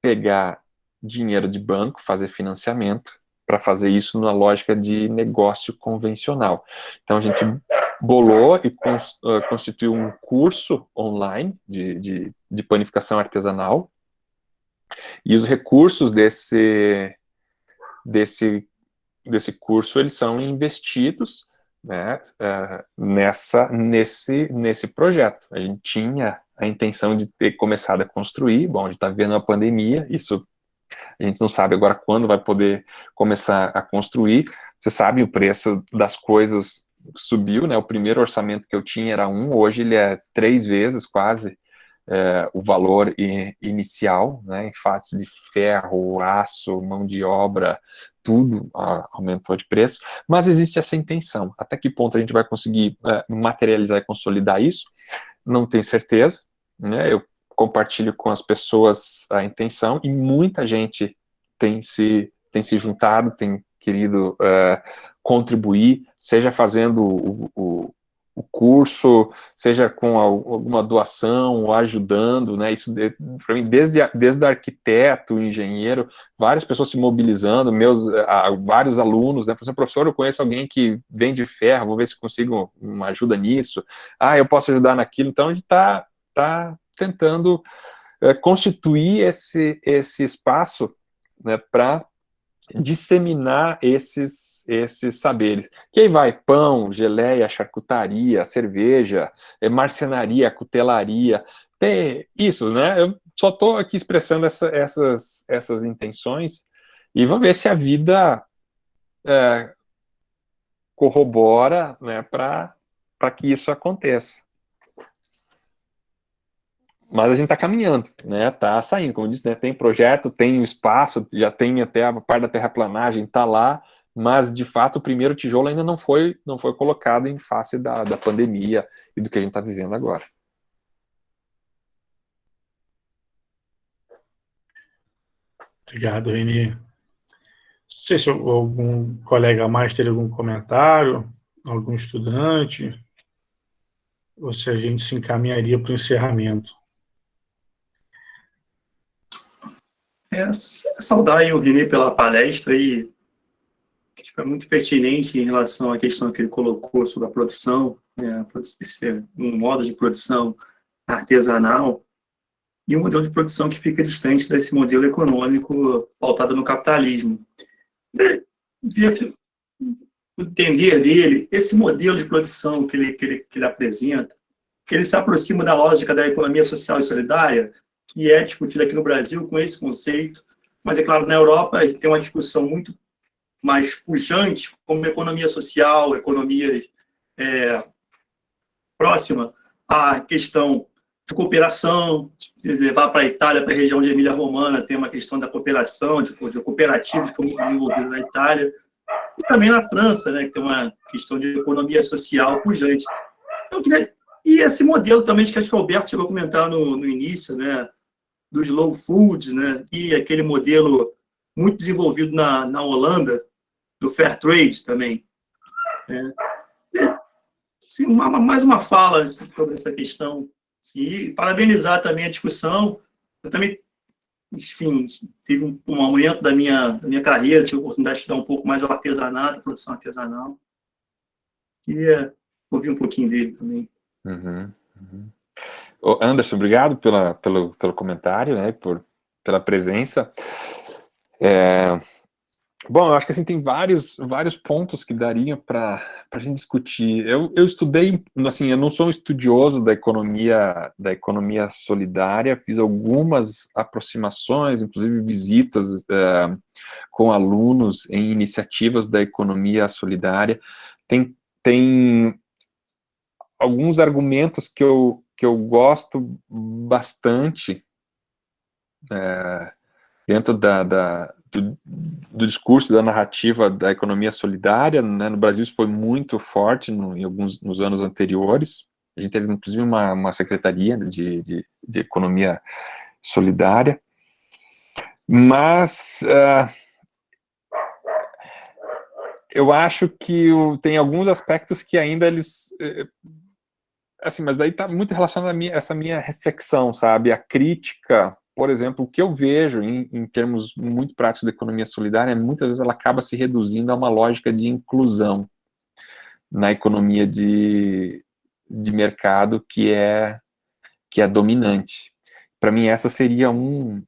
pegar dinheiro de banco, fazer financiamento, para fazer isso na lógica de negócio convencional. Então a gente bolou e constituiu um curso online de panificação artesanal, e os recursos desse curso, eles são investidos, né, nesse projeto. A gente tinha a intenção de ter começado a construir, bom, a gente está vivendo uma pandemia, isso a gente não sabe agora quando vai poder começar a construir. Você sabe, o preço das coisas subiu, né? O primeiro orçamento que eu tinha era 1, hoje ele é 3 vezes quase o valor inicial, né? Enfates de ferro, aço, mão de obra, tudo aumentou de preço, mas existe essa intenção. Até que ponto a gente vai conseguir materializar e consolidar isso? Não tenho certeza, né? Eu compartilho com as pessoas a intenção, e muita gente tem se juntado, tem querido contribuir, seja fazendo o curso, seja com alguma doação, ou ajudando, né? Isso, para mim, desde arquiteto, engenheiro, várias pessoas se mobilizando, vários alunos, né? Falando assim, professor, eu conheço alguém que vende ferro, vou ver se consigo uma ajuda nisso. Eu posso ajudar naquilo. Então, a gente está tentando constituir esse espaço, né, para disseminar esses saberes. Que aí vai pão, geleia, charcutaria, cerveja, marcenaria, cutelaria, isso, né? Eu só estou aqui expressando essas intenções, e vamos ver se a vida corrobora, né, para que isso aconteça. Mas a gente está caminhando, né? Está saindo, como eu disse, né? Tem projeto, tem espaço, já tem até a parte da terraplanagem, está lá, mas de fato o primeiro tijolo ainda não foi colocado em face da pandemia e do que a gente está vivendo agora. Obrigado, Renê. Não sei se algum colega mais teria algum comentário, algum estudante, ou se a gente se encaminharia para o encerramento. Saudar aí o Renê pela palestra, e é muito pertinente em relação à questão que ele colocou sobre a produção, um modo de produção artesanal, e um modelo de produção que fica distante desse modelo econômico pautado no capitalismo. O entender dele, esse modelo de produção que ele apresenta, ele se aproxima da lógica da economia social e solidária, que é discutida aqui no Brasil com esse conceito, mas, é claro, na Europa tem uma discussão muito mais pujante, como economia social, economia próxima à questão de cooperação. Se levar para a Itália, para a região de Emília-Romana, tem uma questão da cooperação, de cooperativas que foram desenvolvidas na Itália, e também na França, né, que tem uma questão de economia social pujante. E esse modelo também, que acho que o Alberto chegou a comentar no início, né, do slow food, né, e aquele modelo muito desenvolvido na Holanda, do fair trade também. Assim, mais uma fala assim, sobre essa questão. Assim, e parabenizar também a discussão. Eu também, enfim, tive um momento da minha carreira, tive a oportunidade de estudar um pouco mais o artesanato, produção artesanal. Queria ouvir um pouquinho dele também. Anderson, obrigado pelo comentário, né, pela presença. Bom, eu acho que assim, tem vários pontos que dariam para a gente discutir. Eu estudei, assim, eu não sou um estudioso da economia solidária, fiz algumas aproximações, inclusive visitas com alunos em iniciativas da economia solidária. Tem alguns argumentos que eu gosto bastante dentro do discurso, da narrativa da economia solidária, né? No Brasil isso foi muito forte nos anos anteriores. A gente teve, inclusive, uma secretaria de economia solidária. Mas eu acho que tem alguns aspectos que ainda eles... assim, mas daí está muito relacionado a essa minha reflexão, sabe? A crítica... Por exemplo, o que eu vejo em termos muito práticos da economia solidária, muitas vezes ela acaba se reduzindo a uma lógica de inclusão, na economia de mercado que é dominante. Para mim, essa seria um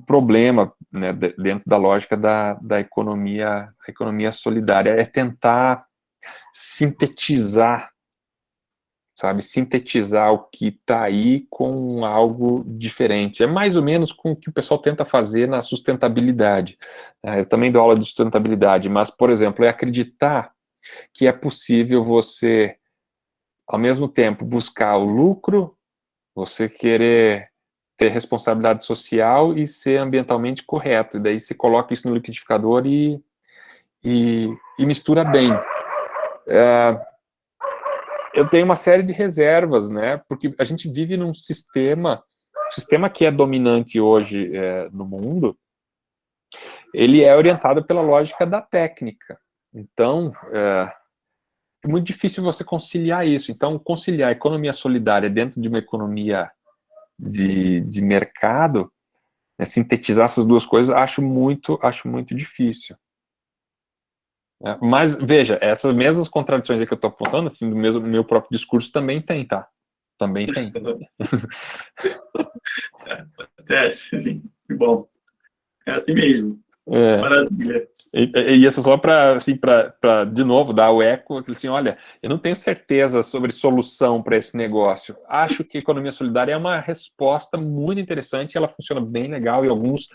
problema, né, dentro da lógica da economia solidária, é tentar sintetizar, sabe, sintetizar o que está aí com algo diferente. É mais ou menos com o que o pessoal tenta fazer na sustentabilidade. Eu também dou aula de sustentabilidade, mas, por exemplo, é acreditar que é possível você, ao mesmo tempo, buscar o lucro, você querer ter responsabilidade social e ser ambientalmente correto. E daí você coloca isso no liquidificador e mistura bem. Eu tenho uma série de reservas, né? Porque a gente vive num sistema que é dominante hoje no mundo, ele é orientado pela lógica da técnica. Então, é muito difícil você conciliar isso. Então, conciliar a economia solidária dentro de uma economia de mercado, né, sintetizar essas duas coisas, acho muito difícil. Mas, veja, essas mesmas contradições aí que eu estou apontando, assim, do meu próprio discurso também tem, tá? Também tem. Acontece, que bom. É assim mesmo. Maravilha. E isso só para, assim, de novo, dar o eco, assim, olha, eu não tenho certeza sobre solução para esse negócio. Acho que a economia solidária é uma resposta muito interessante, ela funciona bem legal em alguns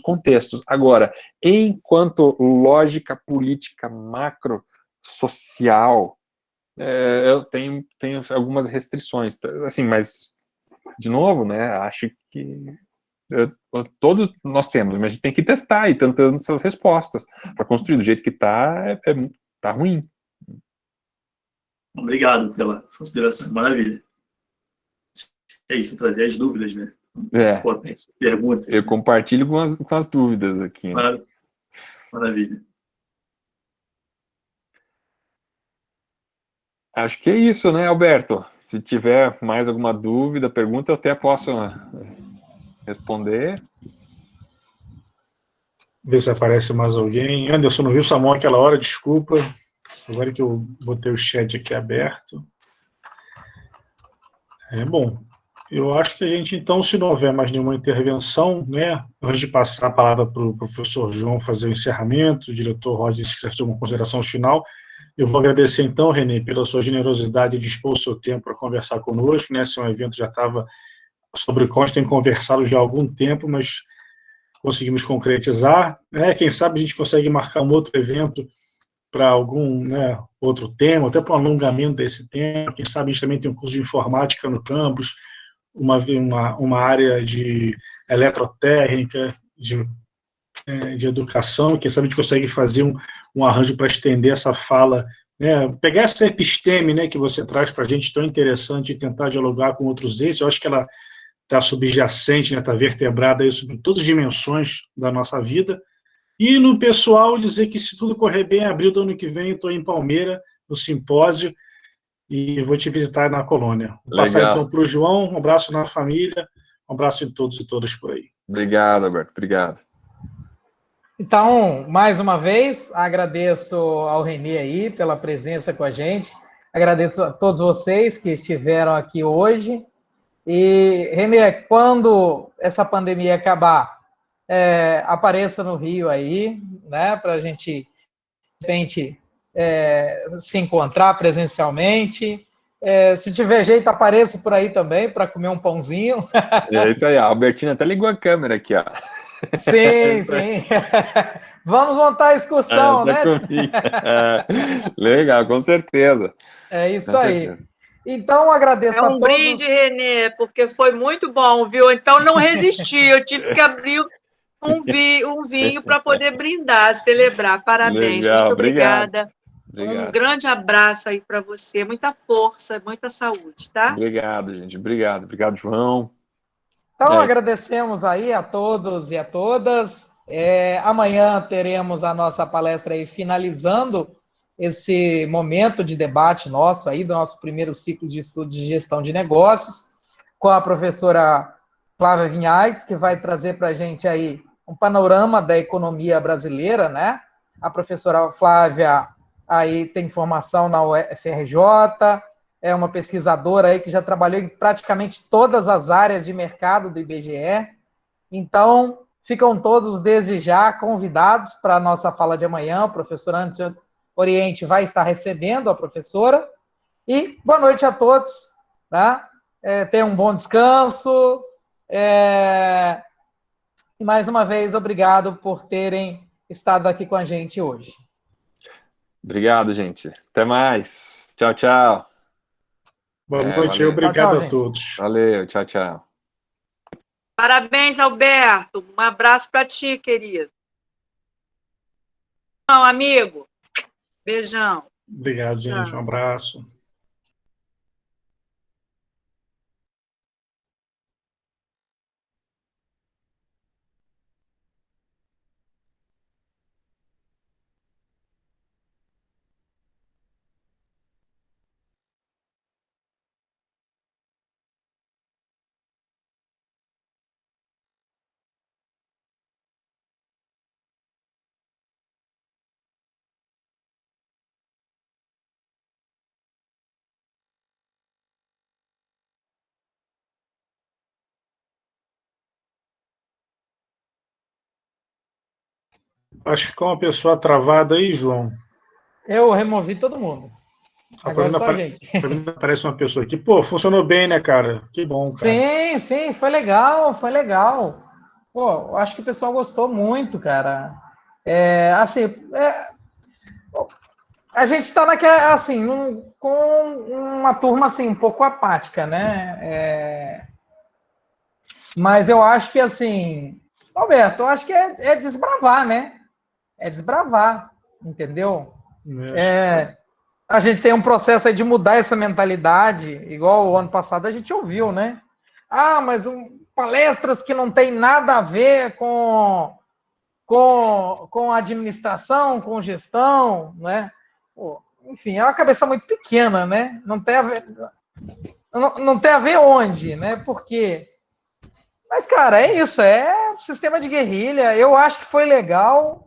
contextos. Agora, enquanto lógica política macro social, eu tenho algumas restrições, assim, mas, de novo, né, acho que todos nós temos, mas a gente tem que testar e tentando essas respostas para construir do jeito que tá ruim. Obrigado pela consideração, maravilha. É isso, trazer as dúvidas, né? Perguntas. Eu compartilho com as dúvidas aqui. Né? Maravilha. Acho que é isso, né, Alberto? Se tiver mais alguma dúvida, pergunta, eu até posso responder. Ver se aparece mais alguém. Anderson, não viu o Samuel aquela hora, desculpa. Agora que eu botei o chat aqui aberto. Bom, eu acho que a gente, então, se não houver mais nenhuma intervenção, né, antes de passar a palavra para o professor João fazer o encerramento, o diretor Roger, se quiser fazer uma consideração final, eu vou agradecer, então, Renê, pela sua generosidade de dispor o seu tempo para conversar conosco, né, esse é um evento que já estava sobre o qual a gente tem conversado já há algum tempo, mas conseguimos concretizar, né? Quem sabe a gente consegue marcar um outro evento para algum, né, outro tema, até para um alongamento desse tema. Quem sabe a gente também tem um curso de informática no campus, uma área de eletrotécnica, de educação. Quem sabe a gente consegue fazer um arranjo para estender essa fala, né, pegar essa episteme, né, que você traz para a gente, tão interessante, e tentar dialogar com outros eixos. Eu acho que ela está subjacente, né, está vertebrada aí sobre todas as dimensões da nossa vida. E no pessoal, dizer que se tudo correr bem, em abril do ano que vem, estou em Palmeira, no simpósio, e vou te visitar na colônia. Vou passar então para o João, um abraço na família, um abraço em todos e todas por aí. Obrigado, Alberto, obrigado. Então, mais uma vez, agradeço ao Renê aí pela presença com a gente, agradeço a todos vocês que estiveram aqui hoje. E, Renê, quando essa pandemia acabar, apareça no Rio aí, né, para a gente, de repente, se encontrar presencialmente. Se tiver jeito, apareça por aí também para comer um pãozinho. É isso aí, a Albertina até ligou a câmera aqui, ó. Sim, sim. Vamos montar a excursão, né? Legal, com certeza. É isso aí. Então, agradeço a todos. É um brinde, Renê, porque foi muito bom, viu? Então, não resisti, eu tive que abrir um vinho para poder brindar, celebrar. Parabéns, legal, muito obrigada. Obrigado. Um grande abraço aí para você, muita força, muita saúde, tá? Obrigado, gente, obrigado, João. Então, agradecemos aí a todos e a todas. Amanhã teremos a nossa palestra aí finalizando esse momento de debate nosso aí, do nosso primeiro ciclo de estudos de gestão de negócios, com a professora Flávia Vinhais, que vai trazer para a gente aí um panorama da economia brasileira, né? A professora Flávia aí tem formação na UFRJ, é uma pesquisadora aí que já trabalhou em praticamente todas as áreas de mercado do IBGE. Então, ficam todos desde já convidados para a nossa fala de amanhã. O professor Anderson Oriente vai estar recebendo a professora. E boa noite a todos, tá? Tenham um bom descanso. E mais uma vez, obrigado por terem estado aqui com a gente hoje. Obrigado, gente. Até mais. Tchau, tchau. Boa noite, valeu. obrigado Tchau, a todos. Valeu, tchau, tchau. Parabéns, Alberto. Um abraço para ti, querido. Não, amigo. Beijão. Obrigado, gente. Um abraço. Acho que ficou uma pessoa travada aí, João. Eu removi todo mundo. Agora só a gente. Aparece uma pessoa aqui. Pô, funcionou bem, né, cara? Que bom, cara. Sim, sim, foi legal, foi legal. Pô, eu acho que o pessoal gostou muito, cara. A gente está naquela, assim, com uma turma, assim, um pouco apática, né? Mas eu acho que, assim, Alberto, eu acho que é desbravar, né? É desbravar, entendeu? A gente tem um processo aí de mudar essa mentalidade, igual o ano passado a gente ouviu, né? Ah, mas palestras que não tem nada a ver com administração, com gestão, né? Pô, enfim, é uma cabeça muito pequena, né? Não tem a ver onde, né? Por quê? Mas, cara, é isso, é sistema de guerrilha. Eu acho que foi legal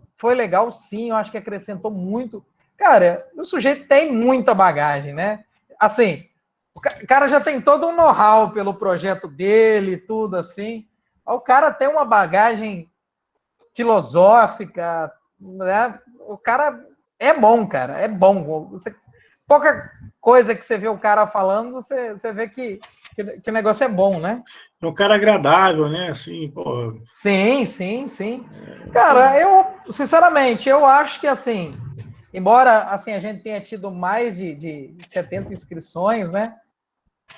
sim, eu acho que acrescentou muito. Cara, o sujeito tem muita bagagem, né? Assim, o cara já tem todo um know-how pelo projeto dele, tudo assim. O cara tem uma bagagem filosófica, né? O cara é bom, cara, é bom. Pouca coisa que você vê o cara falando, você vê que o negócio é bom, né? É um cara agradável, né? Assim, pô. Sim. Cara, eu, sinceramente, eu acho que, assim, embora, assim, a gente tenha tido mais de 70 inscrições, né?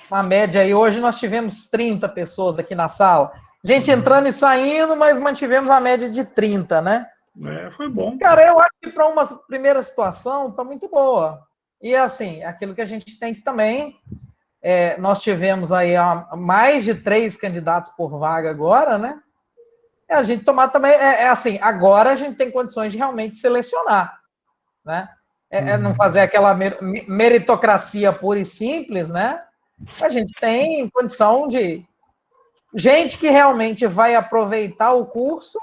Uma média aí, hoje nós tivemos 30 pessoas aqui na sala. Gente entrando e saindo, mas mantivemos a média de 30, né? Foi bom. Cara, eu acho que para uma primeira situação tá muito boa. E, assim, aquilo que a gente tem que também... nós tivemos aí mais de 3 candidatos por vaga agora, né? A gente tomar também, assim, agora a gente tem condições de realmente selecionar, né? Não fazer aquela meritocracia pura e simples, né? A gente tem condição de gente que realmente vai aproveitar o curso,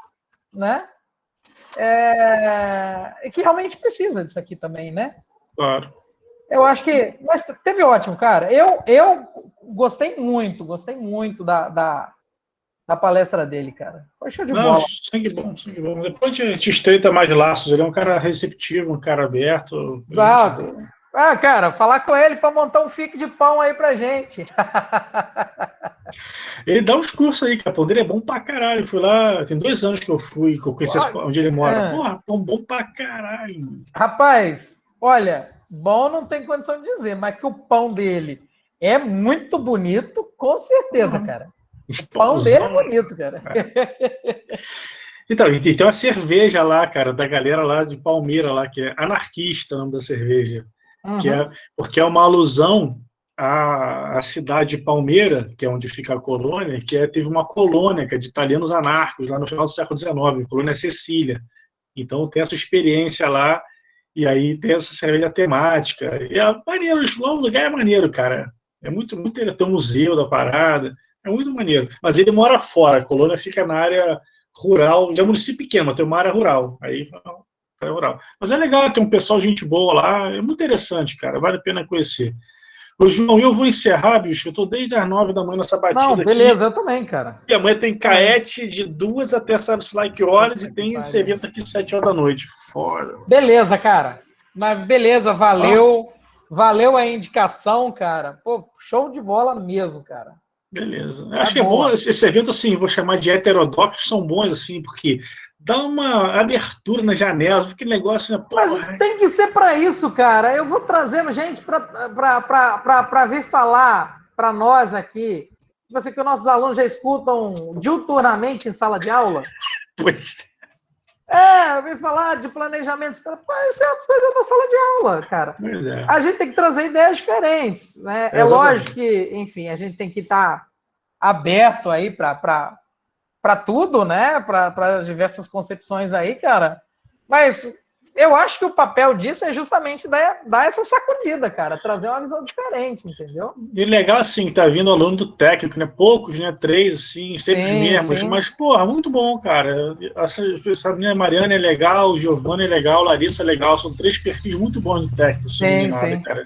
né? E que realmente precisa disso aqui também, né? Claro. Eu acho que... Mas teve ótimo, cara. Eu gostei muito da palestra dele, cara. Foi show de bola. Sangue bom. Depois a gente estreita mais laços. Ele é um cara receptivo, um cara aberto. Cara, falar com ele para montar um fique de pão aí pra gente. Ele dá uns cursos aí, cara. O pão dele é bom pra caralho. Fui lá, tem 2 anos que eu fui, que eu conheci onde ele mora. Porra, pão bom pra caralho. Rapaz, olha... Bom, não tem condição de dizer, mas que o pão dele é muito bonito, com certeza, cara. O pão dele é bonito, cara. Então, e tem uma cerveja lá, cara, da galera lá de Palmeira, lá, que é Anarquista, o nome da cerveja. Porque é uma alusão à cidade de Palmeira, que é onde fica a colônia, que teve uma colônia de italianos anarcos lá no final do século XIX, a colônia Cecília. Então tem essa experiência lá. E aí tem essa cerveja temática. E é maneiro, o lugar é maneiro, cara. É muito interessante. Tem um museu da parada. É muito maneiro. Mas ele mora fora. A colônia fica na área rural. Já é um município pequeno, mas tem uma área rural. Aí Pré-rural. Mas é legal, tem um pessoal, gente boa lá, é muito interessante, cara, vale a pena conhecer. Ô, João, eu vou encerrar, bicho, eu tô desde as 9 da manhã nessa batida Não, aqui. beleza, eu também, cara. E amanhã tem caete de 2 até sabe-se lá que horas, e tem esse evento aqui 7 horas da noite. Fora. Beleza, cara. Mas beleza, valeu. Valeu a indicação, cara. Pô, show de bola mesmo, cara. Beleza. Acho que é bom esse evento, assim, vou chamar de heterodoxos, são bons, assim, porque dá uma abertura na janela, que negócio, né? Mas tem que ser para isso, cara. Eu vou trazer gente para vir falar para nós aqui. Você que os nossos alunos já escutam diuturnamente em sala de aula. Pois vem falar de planejamento. Pô, isso é a coisa da sala de aula, cara. A gente tem que trazer ideias diferentes, né? É lógico que, enfim, a gente tem que estar aberto aí para tudo, né? Para diversas concepções aí, cara. Mas eu acho que o papel disso é justamente dar essa sacudida, cara. Trazer uma visão diferente, entendeu? E legal, assim, tá vindo aluno do técnico, né? Poucos, né? 3, assim, sempre os mesmos. Sim. Mas, porra, muito bom, cara. Essa menina Mariana é legal, o Giovanni é legal, Larissa é legal. São 3 perfis muito bons de técnico, Sim. cara.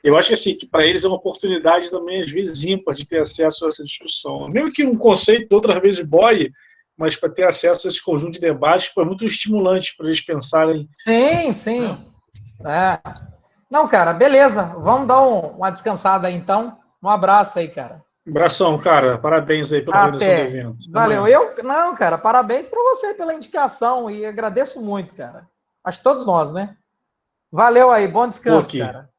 Eu acho que, assim, que para eles é uma oportunidade também, às vezes, ímpar de ter acesso a essa discussão. Mesmo que um conceito, outras vezes, boie, mas para ter acesso a esse conjunto de debates, é muito estimulante para eles pensarem. Sim. Não, cara, beleza. Vamos dar uma descansada aí, então. Um abraço aí, cara. Abração, cara. Parabéns aí pela organização do evento. Valeu. Não, cara, parabéns para você pela indicação e agradeço muito, cara. Acho que todos nós, né? Valeu aí. Bom descanso, cara.